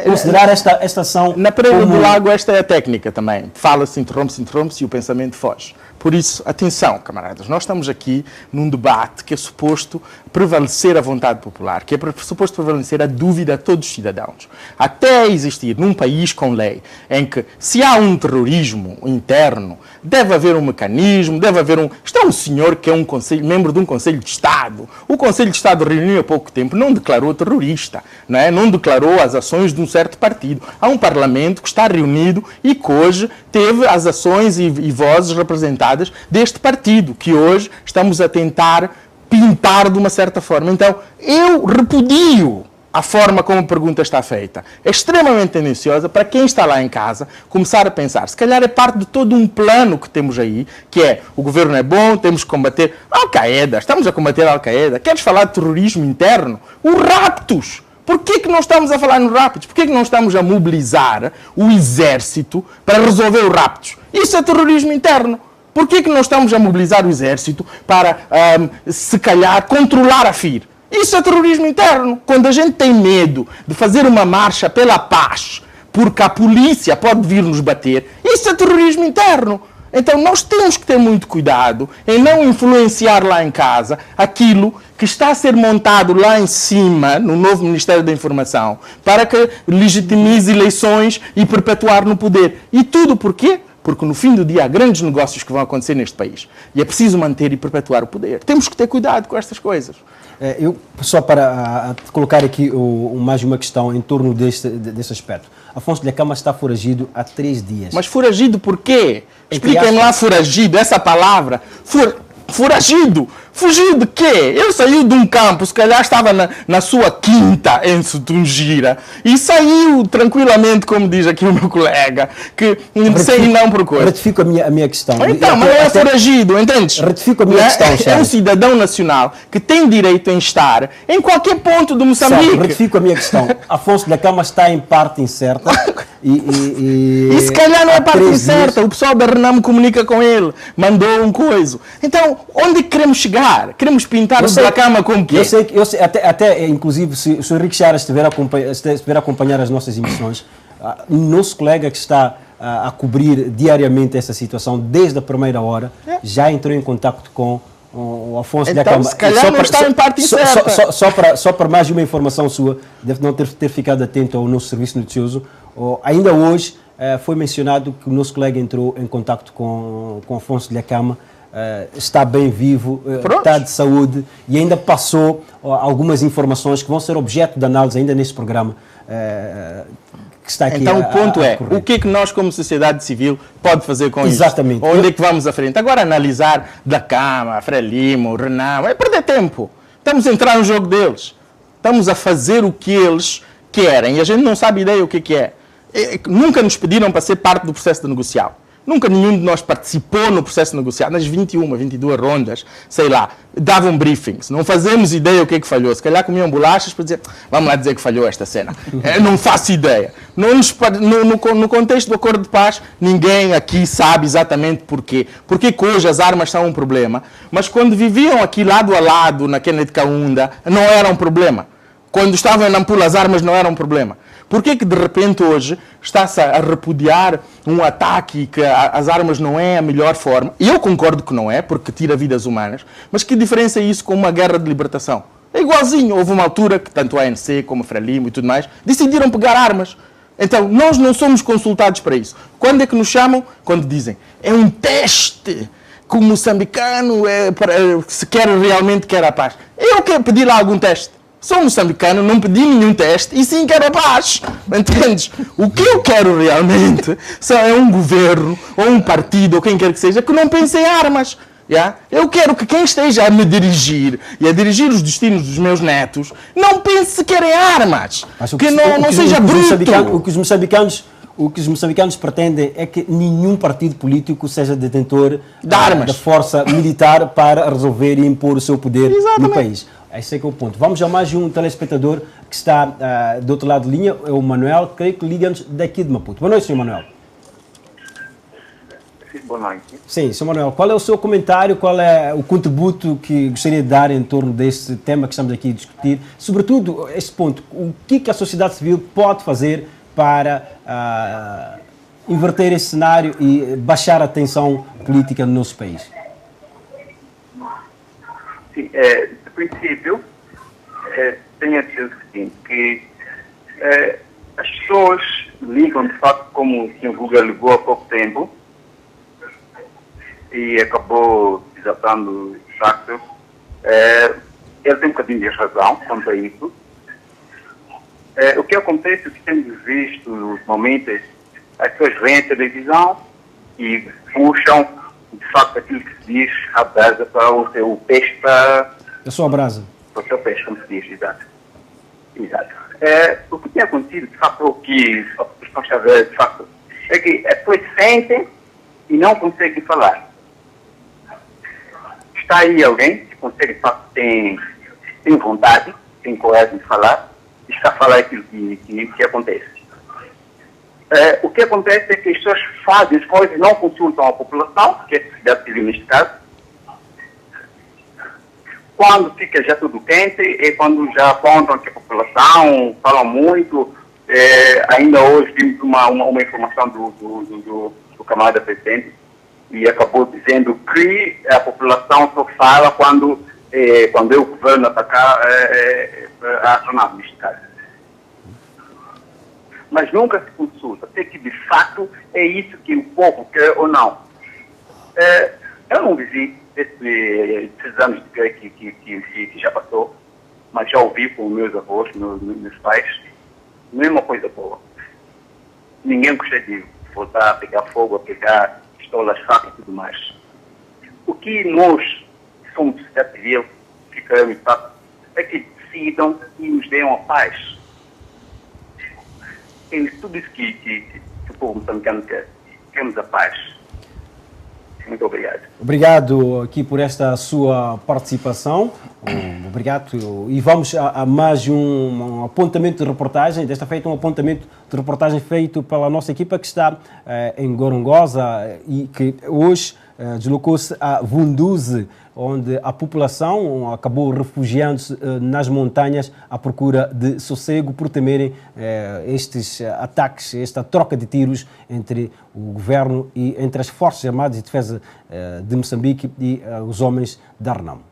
considerar esta ação... Na Pereira do Lago esta é a técnica também. Fala-se, interrompe-se e o pensamento foge. Por isso, atenção, camaradas, nós estamos aqui num debate que é suposto prevalecer a vontade popular, que é suposto prevalecer a dúvida de todos os cidadãos. Até existir num país com lei, em que se há um terrorismo interno, deve haver um mecanismo, deve haver um... Está um senhor que é membro de um Conselho de Estado. O Conselho de Estado reuniu há pouco tempo, não declarou terrorista, não declarou as ações de um certo partido. Há um Parlamento que está reunido e que hoje teve as ações e vozes representadas deste partido, que hoje estamos a tentar pintar de uma certa forma. Então, eu repudio a forma como a pergunta está feita. É extremamente tendenciosa para quem está lá em casa começar a pensar. Se calhar é parte de todo um plano que temos aí, que é, o governo é bom, temos que combater Al-Qaeda, estamos a combater a Al-Qaeda. Queres falar de terrorismo interno? Os raptos! Por que não estamos a falar nos raptos? Por que não estamos a mobilizar o exército para resolver os raptos? Isso é terrorismo interno. Por que não estamos a mobilizar o exército para, se calhar, controlar a FIR? Isso é terrorismo interno. Quando a gente tem medo de fazer uma marcha pela paz, porque a polícia pode vir nos bater, isso é terrorismo interno. Então nós temos que ter muito cuidado em não influenciar lá em casa aquilo que está a ser montado lá em cima, no novo Ministério da Informação, para que legitimize eleições e perpetuar no poder. E tudo por quê? Porque no fim do dia há grandes negócios que vão acontecer neste país. E é preciso manter e perpetuar o poder. Temos que ter cuidado com estas coisas. Eu, só para colocar aqui mais uma questão em torno desse aspecto. Afonso Dhlakama está foragido há 3 dias. Mas foragido por quê? Expliquem-me lá foragido, essa palavra. Foragido. Fugiu de quê? Ele saiu de um campo, se calhar estava na sua quinta em Sutungira e saiu tranquilamente, como diz aqui o meu colega, que sem não por coisa. Retifico a minha questão. Então, mas não é foragido, entendes? Retifico a minha questão, É um cidadão nacional que tem direito em estar em qualquer ponto do Moçambique. Certo, retifico a minha questão. Afonso da Cama está em parte incerta e se calhar não é parte incerta. O pessoal da Renamo comunica com ele, mandou um coisa. Então, onde queremos chegar? Queremos pintar o da Cama como que eu sei, até inclusive, se o Sr. Henrique Charas estiver a acompanhar as nossas emissões, o nosso colega que está a cobrir diariamente essa situação, desde a primeira hora, já entrou em contato com o Afonso da Cama. Se calhar não está em parte incerta. Só para mais uma informação sua, deve não ter ficado atento ao nosso serviço noticioso, ainda hoje foi mencionado que o nosso colega entrou em contato com Afonso da Cama. Está bem vivo, está de saúde e ainda passou algumas informações que vão ser objeto de análise ainda neste programa que está aqui. Então o ponto é, o que é que nós como sociedade civil pode fazer com isso? Exatamente. Onde é que vamos à frente? Agora analisar da Cama, Frelimo, Renamo, é perder tempo. Estamos a entrar no jogo deles. Estamos a fazer o que eles querem e a gente não sabe ideia o que é. Nunca nos pediram para ser parte do processo negocial. Nunca nenhum de nós participou no processo negocial. Nas 21, 22 rondas, sei lá, davam briefings. Não fazemos ideia o que é que falhou. Se calhar comiam bolachas para dizer, vamos lá dizer que falhou esta cena. Não faço ideia. No contexto do acordo de paz, ninguém aqui sabe exatamente porquê. Porque hoje as armas são um problema. Mas quando viviam aqui lado a lado, na Kennedy Kaunda, não era um problema. Quando estavam em Nampula, as armas não eram um problema. Por que de repente hoje está-se a repudiar um ataque e que as armas não é a melhor forma? E eu concordo que não é, porque tira vidas humanas, mas que diferença é isso com uma guerra de libertação? É igualzinho. Houve uma altura que tanto a ANC como a Frelimo e tudo mais decidiram pegar armas. Então, nós não somos consultados para isso. Quando é que nos chamam? Quando dizem, é um teste que o moçambicano se quer realmente quer a paz. Eu quero pedir lá algum teste. Sou moçambicano, não pedi nenhum teste e sim quero a paz. Entendes? O que eu quero realmente é um governo ou um partido ou quem quer que seja que não pense em armas. Yeah? Eu quero que quem esteja a me dirigir e a dirigir os destinos dos meus netos não pense sequer em armas. Que não seja bruto. O que os moçambicanos pretendem é que nenhum partido político seja detentor de armas, da força militar para resolver e impor o seu poder no país. Esse é que é o ponto. Vamos a mais um telespectador que está do outro lado de linha, é o Manuel, creio que liga-nos daqui de Maputo. Boa noite, Sr. Manuel. Sim, boa noite. Sim, Sr. Manuel, qual é o seu comentário, qual é o contributo que gostaria de dar em torno deste tema que estamos aqui a discutir? Sobretudo, este ponto, o que a sociedade civil pode fazer para inverter esse cenário e baixar a tensão política no nosso país? Sim, de princípio, tenho a dizer o seguinte, que as pessoas ligam, de facto, como o Sr. Guga ligou há pouco tempo, e acabou desatando, de facto, ele tem um bocadinho de razão quanto a isso. O que acontece, o que temos visto ultimamente, as pessoas veem a televisão e puxam, de facto, aquilo que se diz, a brasa para o seu peixe para... A sua brasa. Para o seu peixe, como se diz, exato. Exato. O que tem acontecido, de facto, o que a questão chave, de facto, é que as pessoas sentem e não conseguem falar. Está aí alguém que consegue, de facto, tem vontade, tem coragem de falar, e está a falar aquilo que acontece. O que acontece é que as pessoas fazem as coisas, não consultam a população, que é a sociedade civil neste caso. Quando fica já tudo quente, é quando já apontam que a população fala muito. Ainda hoje vimos uma informação do camarada presidente, e acabou dizendo que a população só fala quando é o governo atacar a Renamo, neste caso. Mas nunca se consulta se que de fato é isso que o povo quer ou não. Eu não vivi esses anos que já passou, mas já ouvi com meus avós, meus pais, mesma coisa boa. Ninguém gosta de voltar a pegar fogo, a pegar pistolas, facas e tudo mais. O que nós, somos sociedade civil, ficamos, é que decidam e nos deem a paz. É tudo isso que o povo moçambicano quer. Queremos a paz. Muito obrigado. Obrigado aqui por esta sua participação. Obrigado. E vamos a mais um apontamento de reportagem. Desta feita, um apontamento de reportagem feito pela nossa equipa que está em Gorongosa e que hoje deslocou-se a Vunduze, onde a população acabou refugiando-se nas montanhas à procura de sossego por temerem estes ataques, esta troca de tiros entre o governo e entre as Forças Armadas de Defesa de Moçambique e os homens da Renamo.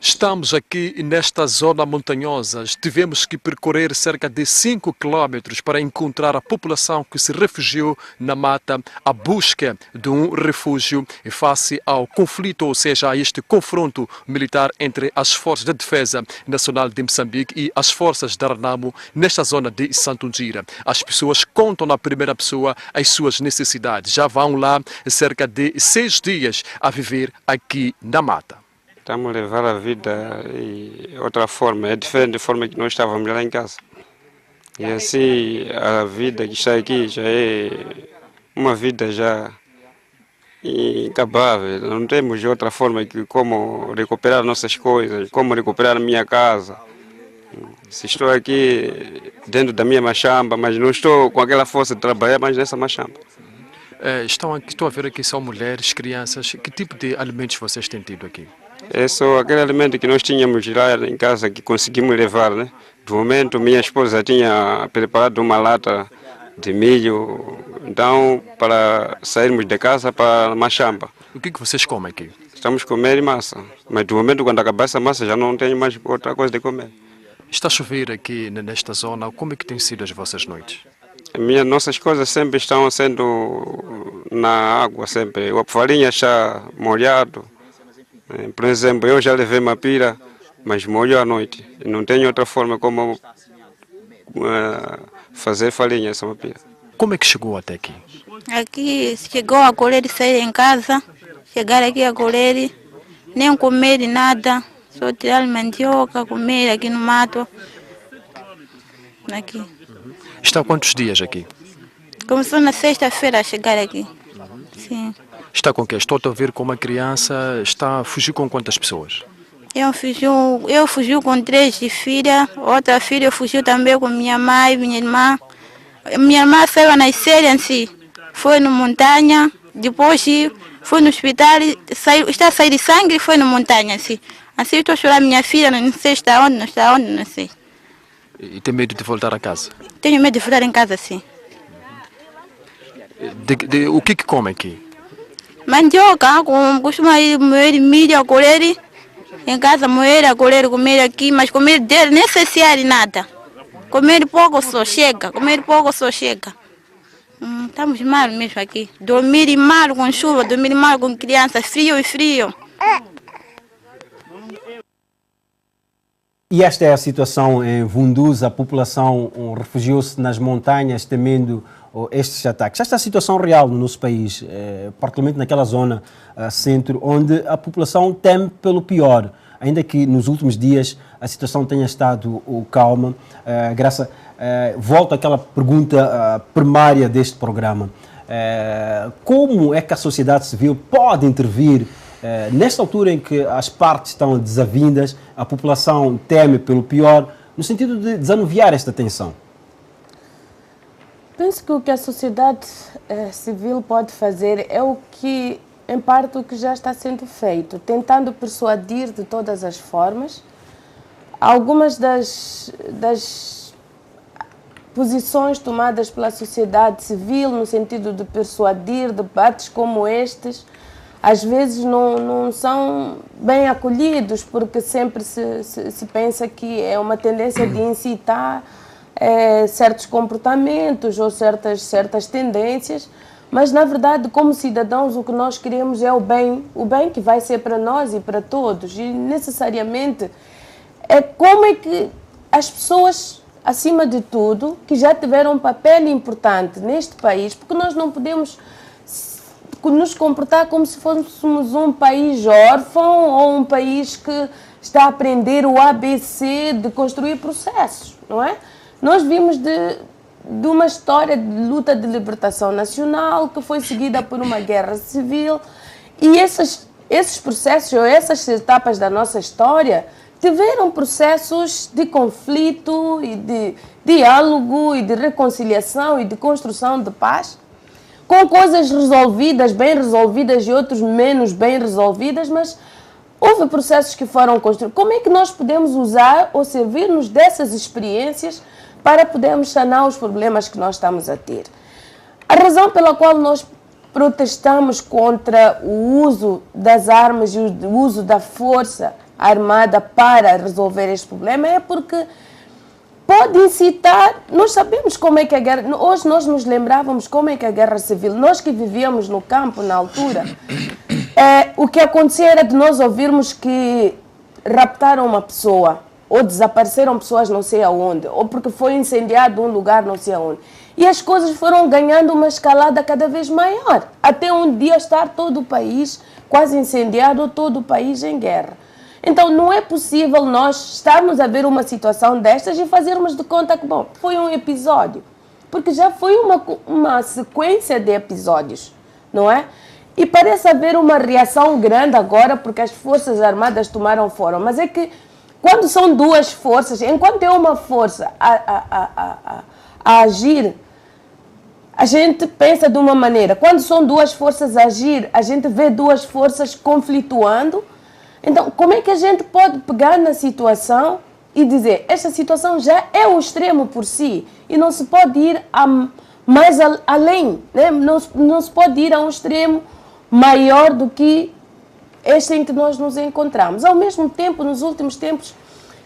Estamos aqui nesta zona montanhosa. Tivemos que percorrer cerca de 5 quilómetros para encontrar a população que se refugiou na mata à busca de um refúgio face ao conflito, ou seja, a este confronto militar entre as Forças de Defesa Nacional de Moçambique e as Forças da Renamo nesta zona de Santo Ndjira. As pessoas contam na primeira pessoa as suas necessidades. Já vão lá cerca de 6 dias a viver aqui na mata. Estamos a levar a vida de outra forma, é diferente da forma que nós estávamos lá em casa. E assim, a vida que está aqui já é uma vida já incabável. Não temos outra forma que como recuperar nossas coisas, como recuperar a minha casa. Se estou aqui dentro da minha machamba, mas não estou com aquela força de trabalhar mais nessa machamba. Estou a ver aqui só mulheres, crianças. Que tipo de alimentos vocês têm tido aqui? É só aquele alimento que nós tínhamos lá em casa que conseguimos levar, né? Do momento, minha esposa tinha preparado uma lata de milho, então, para sairmos de casa para a machamba. O que vocês comem aqui? Estamos comendo massa, mas do momento, quando acabar essa massa, já não tenho mais outra coisa de comer. Está a chover aqui nesta zona, como é que têm sido as vossas noites? Nossas coisas sempre estão sendo na água, sempre. A farinha está molhado. Por exemplo, eu já levei uma pira, mas molho à noite. Não tenho outra forma como fazer farinha essa pira. Como é que chegou até aqui? Aqui chegou a colher e sair em casa. Chegar aqui a colher, nem comer nada. Só tirar mandioca, comer aqui no mato. Aqui. Está há quantos dias aqui? Começou na sexta-feira a chegar aqui. Sim. Está com quem? Estou a ver com uma criança. Está a fugir com quantas pessoas? Eu fugi com 3 filhas. Outra filha fugiu também com minha mãe, minha irmã. Minha irmã saiu a nascer assim. Foi na montanha. Depois foi no hospital. Está a sair de sangue e foi na montanha assim. Assim estou a chorar minha filha. Não sei está onde, não sei. E tem medo de voltar a casa? Tenho medo de voltar em casa, sim. O que come aqui? Mandioca, costuma ir moer milho a colher. Em casa moer a colher, comer aqui, mas comer dele nem necessário nada. Comer pouco só chega, Estamos mal mesmo aqui. Dormir mal com chuva, dormir mal com criança, frio. E esta é a situação em Vunduze. A população refugiou-se nas montanhas temendo estes ataques. Esta é a situação real no nosso país, particularmente naquela zona centro, onde a população teme pelo pior. Ainda que nos últimos dias a situação tenha estado calma. Graça, volto àquela pergunta primária deste programa. Como é que a sociedade civil pode intervir nesta altura em que as partes estão desavindas, a população teme pelo pior, no sentido de desanuviar esta tensão? Penso que o que a sociedade civil pode fazer é o que, em parte, o que já está sendo feito, tentando persuadir de todas as formas. Algumas das posições tomadas pela sociedade civil, no sentido de persuadir, debates como estes, às vezes não são bem acolhidos, porque sempre se pensa que é uma tendência de incitar certos comportamentos ou certas tendências, mas na verdade, como cidadãos, o que nós queremos é o bem que vai ser para nós e para todos, e necessariamente como é que as pessoas, acima de tudo, que já tiveram um papel importante neste país, porque nós não podemos nos comportar como se fôssemos um país órfão ou um país que está a aprender o ABC de construir processos, não é? Nós vimos de uma história de luta de libertação nacional que foi seguida por uma guerra civil e esses processos ou essas etapas da nossa história tiveram processos de conflito e de diálogo e de reconciliação e de construção de paz, com coisas resolvidas, bem resolvidas e outros menos bem resolvidas, mas houve processos que foram construídos. Como é que nós podemos usar ou servir-nos dessas experiências para podermos sanar os problemas que nós estamos a ter? A razão pela qual nós protestamos contra o uso das armas e o uso da força armada para resolver este problema é porque pode incitar. Nós sabemos como é que a guerra... Hoje nós nos lembrávamos como é que a guerra civil... Nós que vivíamos no campo na altura, o que acontecia era de nós ouvirmos que raptaram uma pessoa ou desapareceram pessoas não sei aonde, ou porque foi incendiado um lugar não sei aonde. E as coisas foram ganhando uma escalada cada vez maior, até um dia estar todo o país quase incendiado ou todo o país em guerra. Então não é possível nós estarmos a ver uma situação destas e fazermos de conta que, bom, foi um episódio. Porque já foi uma sequência de episódios, não é? E parece haver uma reação grande agora porque as Forças Armadas tomaram fora. Mas é que quando são duas forças, enquanto é uma força a agir, a gente pensa de uma maneira. Quando são duas forças a agir, a gente vê duas forças conflituando. Então, como é que a gente pode pegar na situação e dizer esta situação já é um extremo por si e não se pode ir mais além, né? Não se pode ir a um extremo maior do que este em que nós nos encontramos. Ao mesmo tempo, nos últimos tempos,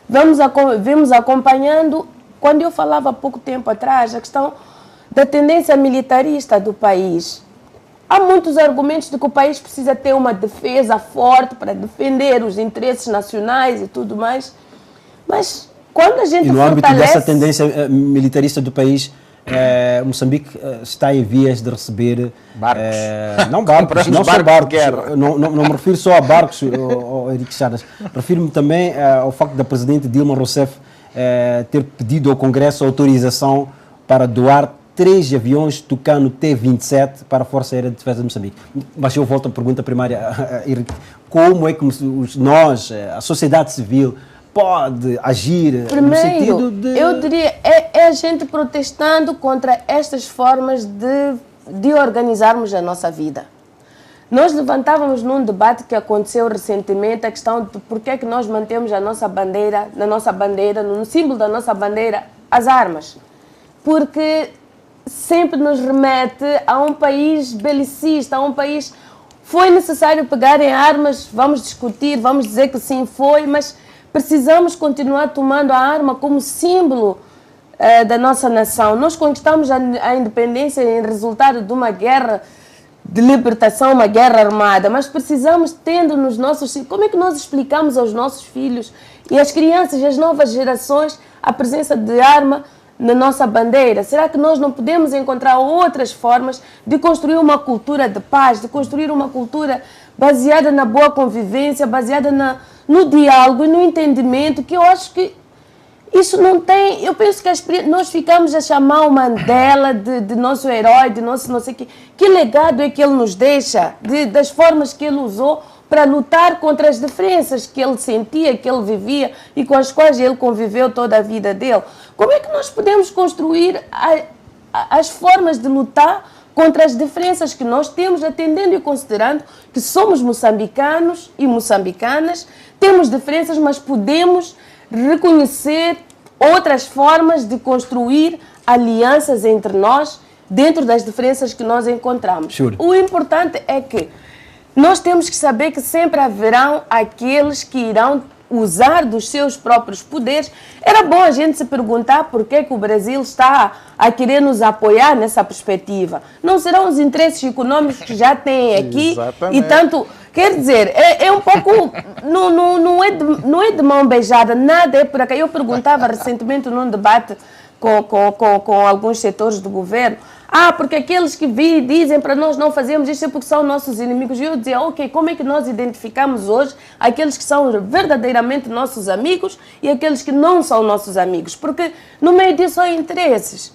vemos acompanhando, quando eu falava há pouco tempo atrás, a questão da tendência militarista do país. Há muitos argumentos de que o país precisa ter uma defesa forte para defender os interesses nacionais e tudo mais. Mas quando a gente fortalece... E no âmbito dessa tendência militarista do país, Moçambique está em vias de receber... Barcos. Não barcos, não só barcos. Não me refiro só a barcos, Henrique Charas. Refiro-me também ao facto da Presidente Dilma Rousseff ter pedido ao Congresso autorização para doar 3 aviões Tucano T-27 para a Força Aérea de Defesa de Moçambique. Mas eu volto à pergunta primária, Henrique. Como é que nós, a sociedade civil, pode agir no sentido de... Eu diria, é a gente protestando contra estas formas de organizarmos a nossa vida. Nós levantávamos num debate que aconteceu recentemente a questão de por que é que nós mantemos a nossa bandeira, no símbolo da nossa bandeira, as armas. Porque sempre nos remete a um país belicista, a um país... Foi necessário pegarem armas, vamos discutir, vamos dizer que sim, foi, mas precisamos continuar tomando a arma como símbolo da nossa nação. Nós conquistamos a independência em resultado de uma guerra de libertação, uma guerra armada, mas precisamos, tendo nos nossos... Como é que nós explicamos aos nossos filhos e às crianças e às novas gerações a presença de arma na nossa bandeira? Será que nós não podemos encontrar outras formas de construir uma cultura de paz, de construir uma cultura baseada na boa convivência, baseada no diálogo e no entendimento, que eu acho que isso não tem... Eu penso que nós ficamos a chamar o Mandela de nosso herói, de nosso não sei o quê. Que legado é que ele nos deixa, das formas que ele usou para lutar contra as diferenças que ele sentia, que ele vivia e com as quais ele conviveu toda a vida dele? Como é que nós podemos construir as formas de lutar contra as diferenças que nós temos, atendendo e considerando que somos moçambicanos e moçambicanas, temos diferenças, mas podemos reconhecer outras formas de construir alianças entre nós dentro das diferenças que nós encontramos. Sure. O importante é que nós temos que saber que sempre haverão aqueles que irão usar dos seus próprios poderes. Era bom a gente se perguntar por que o Brasil está a querer nos apoiar nessa perspectiva. Não serão os interesses econômicos que já têm aqui? Exatamente. E tanto... Quer dizer, é um pouco... Não é de mão beijada, nada é por acaso. Eu perguntava recentemente num debate com alguns setores do governo, Porque aqueles que dizem para nós não fazermos isto é porque são nossos inimigos. E eu dizia, ok, como é que nós identificamos hoje aqueles que são verdadeiramente nossos amigos e aqueles que não são nossos amigos? Porque no meio disso há interesses.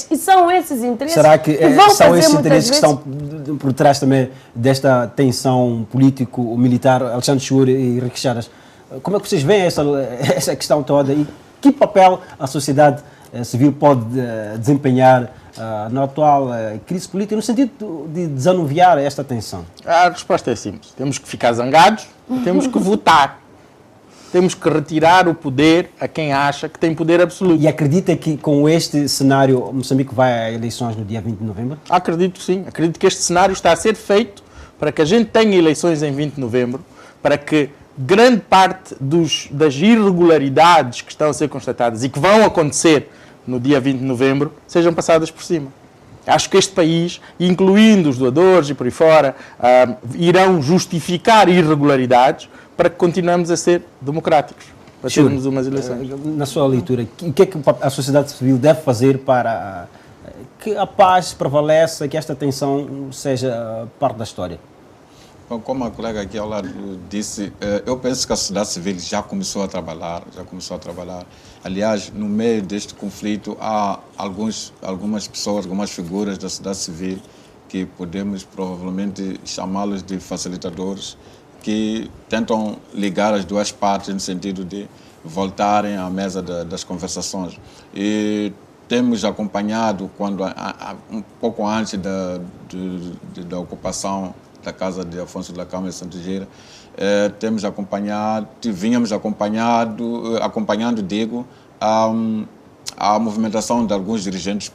E são esses interesses. Será que vão são fazer esses muitas interesses que vezes... estão por trás também desta tensão político-militar? Alexandre Chur e Henrique Charas, como é que vocês veem essa questão toda e que papel a sociedade civil pode desempenhar na atual crise política, no sentido de desanuviar esta tensão? A resposta é simples. Temos que ficar zangados, temos que votar. Temos que retirar o poder a quem acha que tem poder absoluto. E acredita que com este cenário Moçambique vai a eleições no dia 20 de novembro? Acredito sim. Acredito que este cenário está a ser feito para que a gente tenha eleições em 20 de novembro, para que grande parte das irregularidades que estão a ser constatadas e que vão acontecer no dia 20 de novembro sejam passadas por cima. Acho que este país, incluindo os doadores e por aí fora, irão justificar irregularidades para que continuemos a ser democráticos, para termos umas eleições. Na sua leitura, o que é que a sociedade civil deve fazer para que a paz prevaleça, que esta tensão seja parte da história? Bom, como a colega aqui ao lado disse, eu penso que a sociedade civil já começou a trabalhar. Aliás, no meio deste conflito há algumas pessoas, algumas figuras da sociedade civil que podemos provavelmente chamá-los de facilitadores, que tentam ligar as duas partes no sentido de voltarem à mesa das conversações. E temos acompanhado, um pouco antes da ocupação da casa de Afonso da Câmara de Santiago, vínhamos acompanhando, digo, a movimentação de alguns dirigentes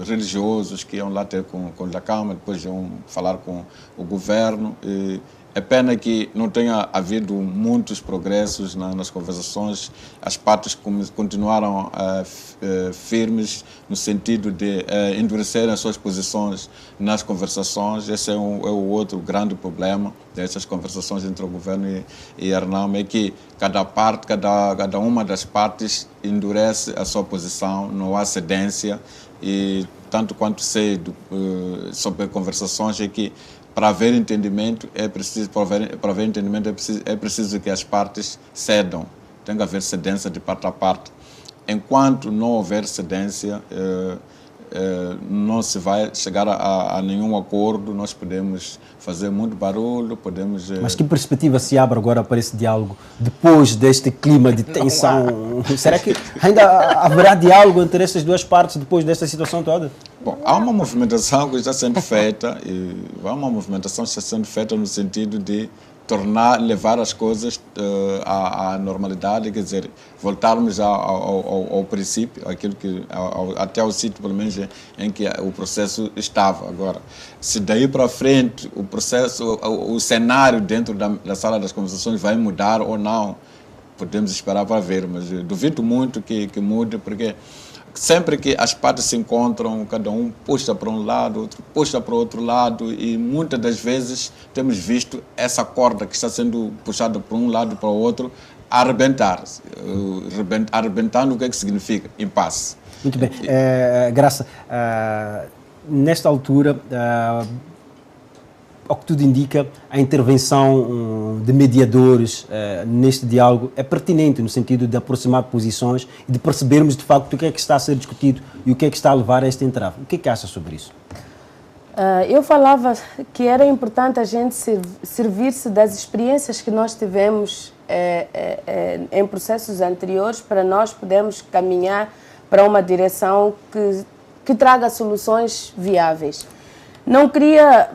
religiosos que iam lá ter com a Câmara, depois iam falar com o governo. É pena que não tenha havido muitos progressos nas conversações. As partes continuaram firmes no sentido de endurecerem as suas posições nas conversações. Esse é o outro grande problema dessas conversações entre o governo e a RENAM, é que cada uma das partes endurece a sua posição, não há cedência, e tanto quanto sei sobre conversações é que para haver entendimento é preciso que as partes cedam. Tem que haver cedência de parte a parte. Enquanto não houver cedência, não se vai chegar a nenhum acordo. Nós podemos fazer muito barulho, podemos... Mas que perspectiva se abre agora para esse diálogo depois deste clima de tensão? Será que ainda haverá diálogo entre essas duas partes depois desta situação toda? Bom, há uma movimentação que está sendo feita, no sentido de levar as coisas à normalidade, quer dizer, voltarmos ao princípio, até ao sítio, pelo menos, em que o processo estava. Agora, se daí para frente o cenário dentro da sala das conversações vai mudar ou não, podemos esperar para ver, mas eu duvido muito que mude, porque sempre que as partes se encontram, cada um puxa para um lado, outro puxa para o outro lado, e muitas das vezes temos visto essa corda que está sendo puxada para um lado e para o outro arrebentar. Arrebentando, o que é que significa? Impasse. Muito bem. Graça, nesta altura, ao que tudo indica, a intervenção de mediadores neste diálogo é pertinente no sentido de aproximar posições e de percebermos de facto o que é que está a ser discutido e o que é que está a levar a este entrave. O que é que acha sobre isso? Eu falava que era importante a gente servir-se das experiências que nós tivemos em processos anteriores para nós podermos caminhar para uma direção que traga soluções viáveis. Não queria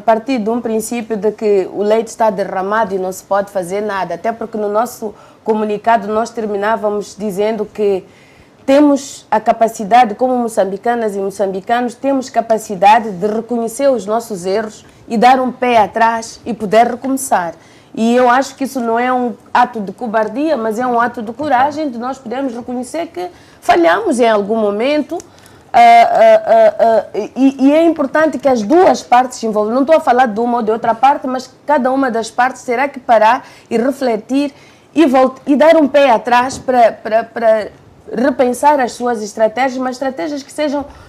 partir de um princípio de que o leite está derramado e não se pode fazer nada, até porque no nosso comunicado nós terminávamos dizendo que temos a capacidade, como moçambicanas e moçambicanos, temos capacidade de reconhecer os nossos erros e dar um pé atrás e poder recomeçar. E eu acho que isso não é um ato de cobardia, mas é um ato de coragem de nós podermos reconhecer que falhamos em algum momento. E é importante que as duas partes se envolvam. Não estou a falar de uma ou de outra parte, mas cada uma das partes terá que parar e refletir e dar um pé atrás para repensar as suas estratégias, mas estratégias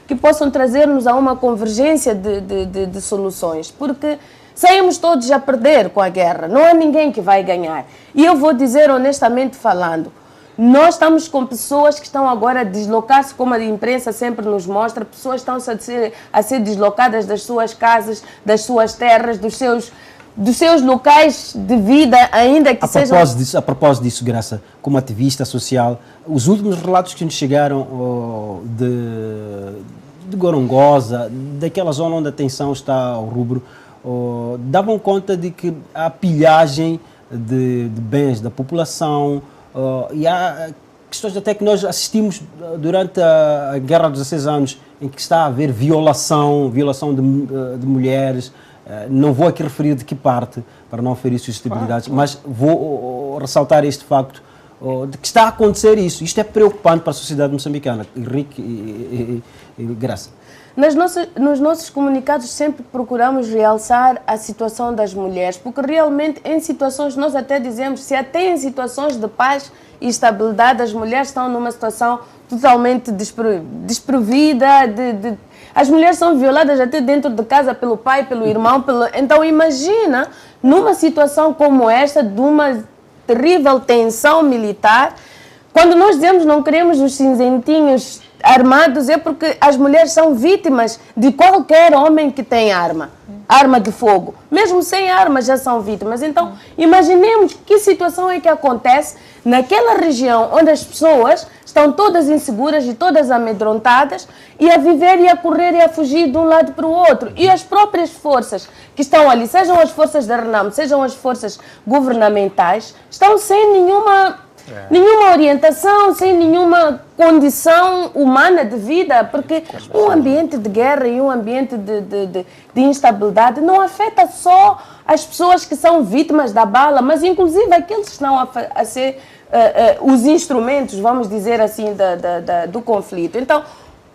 que possam trazer-nos a uma convergência de soluções, porque saímos todos a perder com a guerra, não há ninguém que vai ganhar. E eu vou dizer honestamente falando, nós estamos com pessoas que estão agora a deslocar-se, como a imprensa sempre nos mostra, pessoas estão a ser deslocadas das suas casas, das suas terras, dos seus locais de vida, ainda que sejam... A propósito disso, Graça, como ativista social, os últimos relatos que nos chegaram de Gorongosa, daquela zona onde a tensão está ao rubro, davam conta de que há pilhagem de bens da população, e há questões até que nós assistimos durante a Guerra dos 16 anos, em que está a haver violação de mulheres. Não vou aqui referir de que parte, para não ferir suscetibilidades, mas vou ressaltar este facto de que está a acontecer isso. Isto é preocupante para a sociedade moçambicana. Henrique e Graça. Nos nossos comunicados sempre procuramos realçar a situação das mulheres, porque realmente em situações, nós até dizemos, se até em situações de paz e estabilidade, as mulheres estão numa situação totalmente desprovida, as mulheres são violadas até dentro de casa pelo pai, pelo irmão, então imagina numa situação como esta, de uma terrível tensão militar, quando nós dizemos não queremos os cinzentinhos armados, é porque as mulheres são vítimas de qualquer homem que tem arma de fogo. Mesmo sem arma já são vítimas. Então, imaginemos que situação é que acontece naquela região onde as pessoas estão todas inseguras e todas amedrontadas e a viver e a correr e a fugir de um lado para o outro. E as próprias forças que estão ali, sejam as forças da RENAM, sejam as forças governamentais, estão sem nenhuma orientação, sem nenhuma condição humana de vida, porque um ambiente de guerra e um ambiente de instabilidade não afeta só as pessoas que são vítimas da bala, mas inclusive aqueles que estão a ser os instrumentos, vamos dizer assim, do conflito. Então,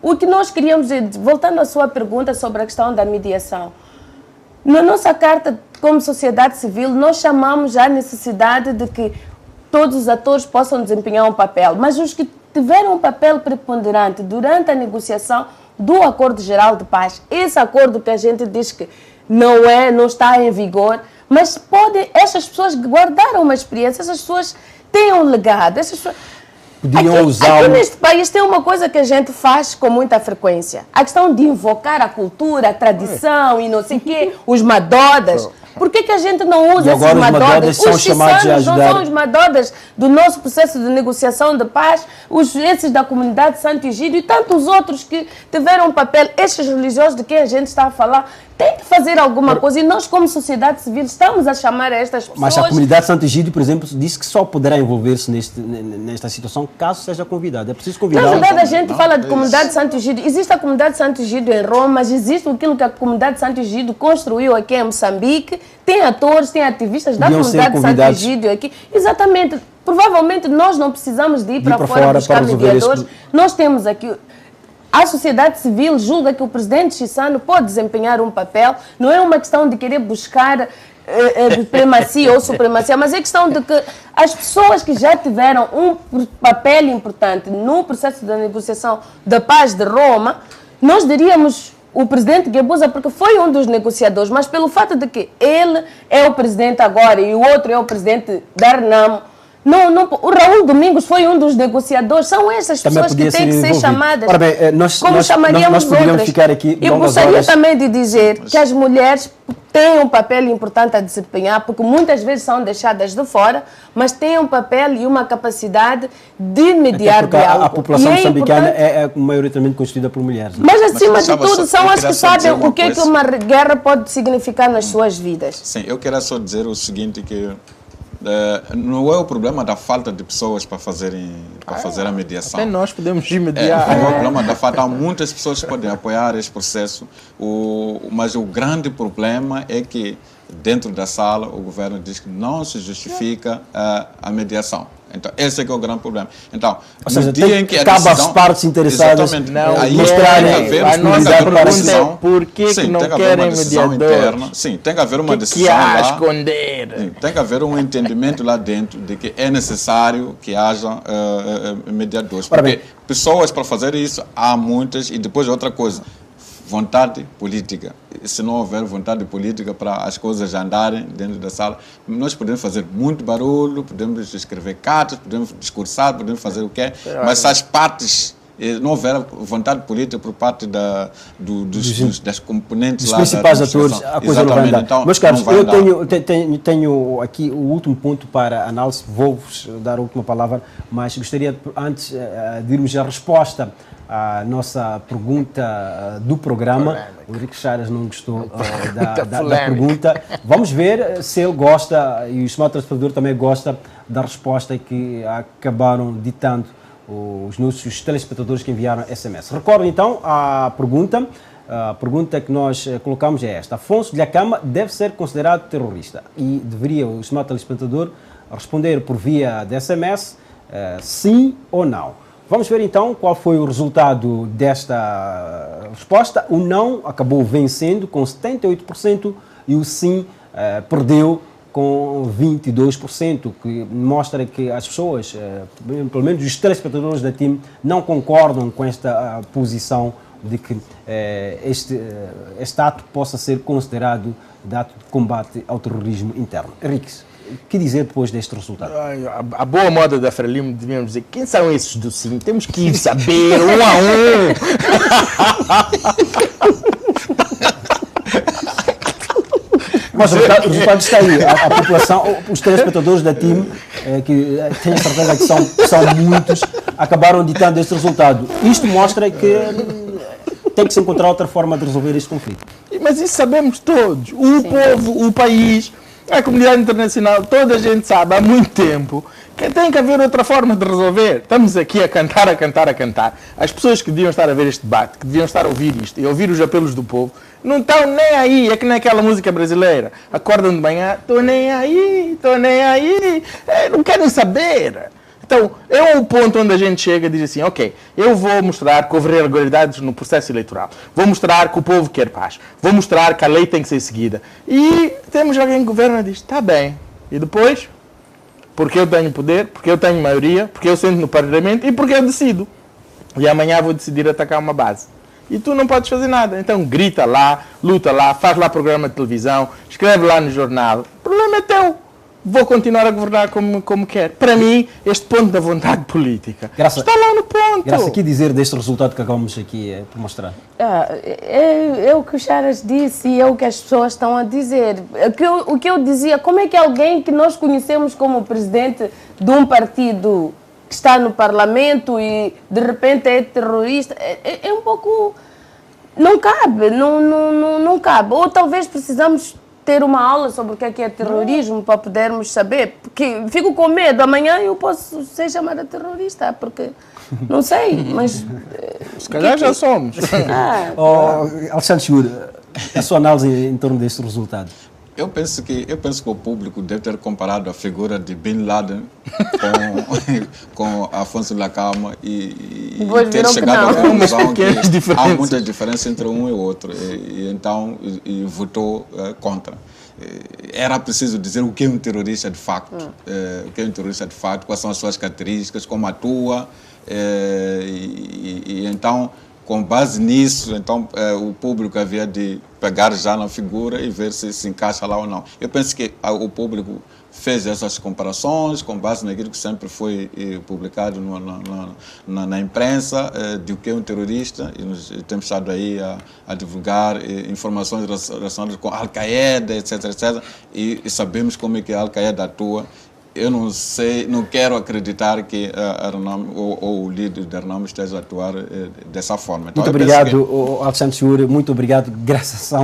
o que nós queríamos dizer, voltando à sua pergunta sobre a questão da mediação, na nossa carta como sociedade civil, nós chamamos a necessidade de que todos os atores possam desempenhar um papel, mas os que tiveram um papel preponderante durante a negociação do Acordo Geral de Paz, esse acordo que a gente diz que não está em vigor, mas essas pessoas guardaram uma experiência, essas pessoas têm um legado, essas pessoas... Aqui neste país tem uma coisa que a gente faz com muita frequência, a questão de invocar a cultura, a tradição e não sei o quê, os madodas. Por que a gente não usa esses madodas? Os chamados não são os madodas do nosso processo de negociação de paz, esses da comunidade de Santo Egídio e tantos outros que tiveram um papel, estes religiosos de quem a gente está a falar, tem que fazer alguma coisa e nós como sociedade civil estamos a chamar a estas pessoas... Mas a comunidade de Santo Egídio, por exemplo, disse que só poderá envolver-se nesta situação caso seja convidada. É preciso convidar... Na verdade, a gente fala de comunidade de Santo Egídio. Existe a comunidade de Santo Egídio em Roma, mas existe aquilo que a comunidade de Santo Egídio construiu aqui em Moçambique. Tem atores, tem ativistas da comunidade de Santo Egídio aqui. Exatamente. Provavelmente nós não precisamos de ir para fora buscar mediadores. Nós temos aqui... A sociedade civil julga que o presidente Chissano pode desempenhar um papel, não é uma questão de querer buscar primacia ou supremacia, mas é questão de que as pessoas que já tiveram um papel importante no processo da negociação da paz de Roma, nós diríamos o presidente Guebuza porque foi um dos negociadores, mas pelo fato de que ele é o presidente agora e o outro é o presidente da RENAM, o Raul Domingos foi um dos negociadores. São essas pessoas que têm que ser chamadas. Ora bem, como chamaríamos outras. Ficar aqui eu gostaria também de dizer que as mulheres têm um papel importante a desempenhar, porque muitas vezes são deixadas de fora, mas têm um papel e uma capacidade de mediar diálogo. A população moçambicana é maioritariamente constituída por mulheres. Mas acima de tudo são as que sabem o que uma guerra pode significar nas suas vidas. Sim, eu quero só dizer o seguinte, que não é o problema da falta de pessoas para fazer a mediação. Até nós podemos mediar. Não é o problema da falta. Há muitas pessoas que podem apoiar esse processo, mas o grande problema é que dentro da sala o governo diz que não se justifica a mediação. Então, esse é que é o grande problema. Então, ou seja, no dia em que a cabe decisão... às partes interessadas mostrarem a nossa pergunta é por que não querem mediadores? Sim, tem que haver uma decisão que há lá. A esconder? Sim, tem que haver um entendimento lá dentro de que é necessário que haja mediadores. Porque pessoas para fazer isso há muitas, e depois outra coisa, vontade política. Se não houver vontade política para as coisas andarem dentro da sala, nós podemos fazer muito barulho, podemos escrever cartas, podemos discursar, podemos fazer o que é, mas se as partes não houver vontade política por parte das componentes dos lá principais atores, a coisa não vai andar. Então, meus caros, eu tenho aqui o último ponto para análise, vou-vos dar a última palavra, mas gostaria, antes de irmos à resposta à nossa pergunta do programa, o Henrique Charas não gostou da pergunta. Vamos ver se ele gosta, e o Smart Transportador também gosta da resposta que acabaram ditando os nossos telespectadores que enviaram SMS. Recordo então a pergunta que nós colocamos é esta: Afonso Dhlakama deve ser considerado terrorista? E deveria o Smart Telespectador responder por via de SMS sim ou não. Vamos ver então qual foi o resultado desta resposta. O não acabou vencendo com 78% e o sim perdeu com 22%, que mostra que as pessoas, pelo menos os telespectadores da TIM, não concordam com esta posição de que este ato possa ser considerado de ato de combate ao terrorismo interno. Henrique, o que dizer depois deste resultado? A boa moda da Frelimo devíamos dizer: quem são esses do sim? Temos que ir saber um a um. Mas o resultado está aí. A população, os telespectadores da TIM, que tenho certeza que são muitos, acabaram ditando este resultado. Isto mostra que tem que se encontrar outra forma de resolver este conflito. Mas isso sabemos todos. O povo, o país, a comunidade internacional, toda a gente sabe há muito tempo que tem que haver outra forma de resolver. Estamos aqui a cantar. As pessoas que deviam estar a ver este debate, que deviam estar a ouvir isto e ouvir os apelos do povo, não estão nem aí. É que nem aquela música brasileira. Acordam de manhã, estou nem aí. Não querem saber. Então, é um ponto onde a gente chega e diz assim: ok, eu vou mostrar que houve irregularidades no processo eleitoral. Vou mostrar que o povo quer paz. Vou mostrar que a lei tem que ser seguida. E temos alguém que governa e diz: está bem. E depois? Porque eu tenho poder, porque eu tenho maioria, porque eu sento no parlamento e porque eu decido. E amanhã vou decidir atacar uma base. E tu não podes fazer nada. Então grita lá, luta lá, faz lá programa de televisão, escreve lá no jornal. O problema é teu. Vou continuar a governar como quer. Para mim, este ponto da vontade política está lá no ponto. Graças a que dizer deste resultado que acabamos aqui por mostrar? É o que o Charas disse e é o que as pessoas estão a dizer. O que eu dizia, como é que alguém que nós conhecemos como presidente de um partido que está no parlamento e de repente é terrorista, é um pouco... Não cabe, não cabe. Ou talvez precisamos ter uma aula sobre o que é terrorismo para podermos saber, porque fico com medo, amanhã eu posso ser chamada terrorista, porque não sei, mas... Se calhar já somos. Alexandre Segura, a sua análise em torno deste resultado? Eu penso que o público deve ter comparado a figura de Bin Laden com Afonso Dhlakama e ter chegado à conclusão que há muitas diferenças entre um e outro. Então votou contra. Era preciso dizer o que é um terrorista de facto. O que é um terrorista de facto, quais são as suas características, como atua. Então, com base nisso, então, o público havia de pegar já na figura e ver se encaixa lá ou não. Eu penso que o público fez essas comparações com base naquilo que sempre foi publicado na imprensa de o que é um terrorista, e nós temos estado aí a divulgar informações relacionadas com a Al-Qaeda, etc, e sabemos como é que a Al-Qaeda atua. Eu não sei, não quero acreditar que o líder da Arnam esteja a atuar dessa forma. Então, muito obrigado, Alexandre Segura, muito obrigado, graças a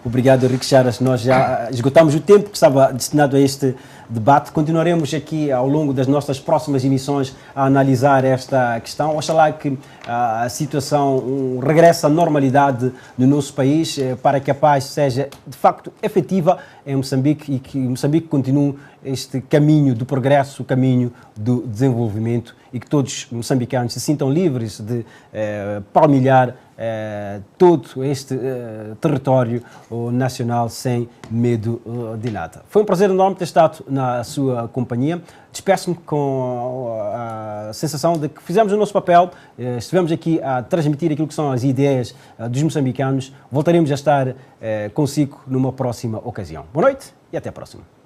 Obrigado, Henrique Charas. Nós já esgotamos o tempo que estava destinado a este debate. Continuaremos aqui ao longo das nossas próximas emissões a analisar esta questão. Oxalá que a situação regresse à normalidade no nosso país para que a paz seja de facto efetiva em Moçambique e que Moçambique continue este caminho do progresso, o caminho do desenvolvimento e que todos os moçambicanos se sintam livres de palmilhar todo este território nacional sem medo de nada. Foi um prazer enorme ter estado na sua companhia. Despeço-me com a sensação de que fizemos o nosso papel, estivemos aqui a transmitir aquilo que são as ideias dos moçambicanos. Voltaremos a estar consigo numa próxima ocasião. Boa noite e até a próxima.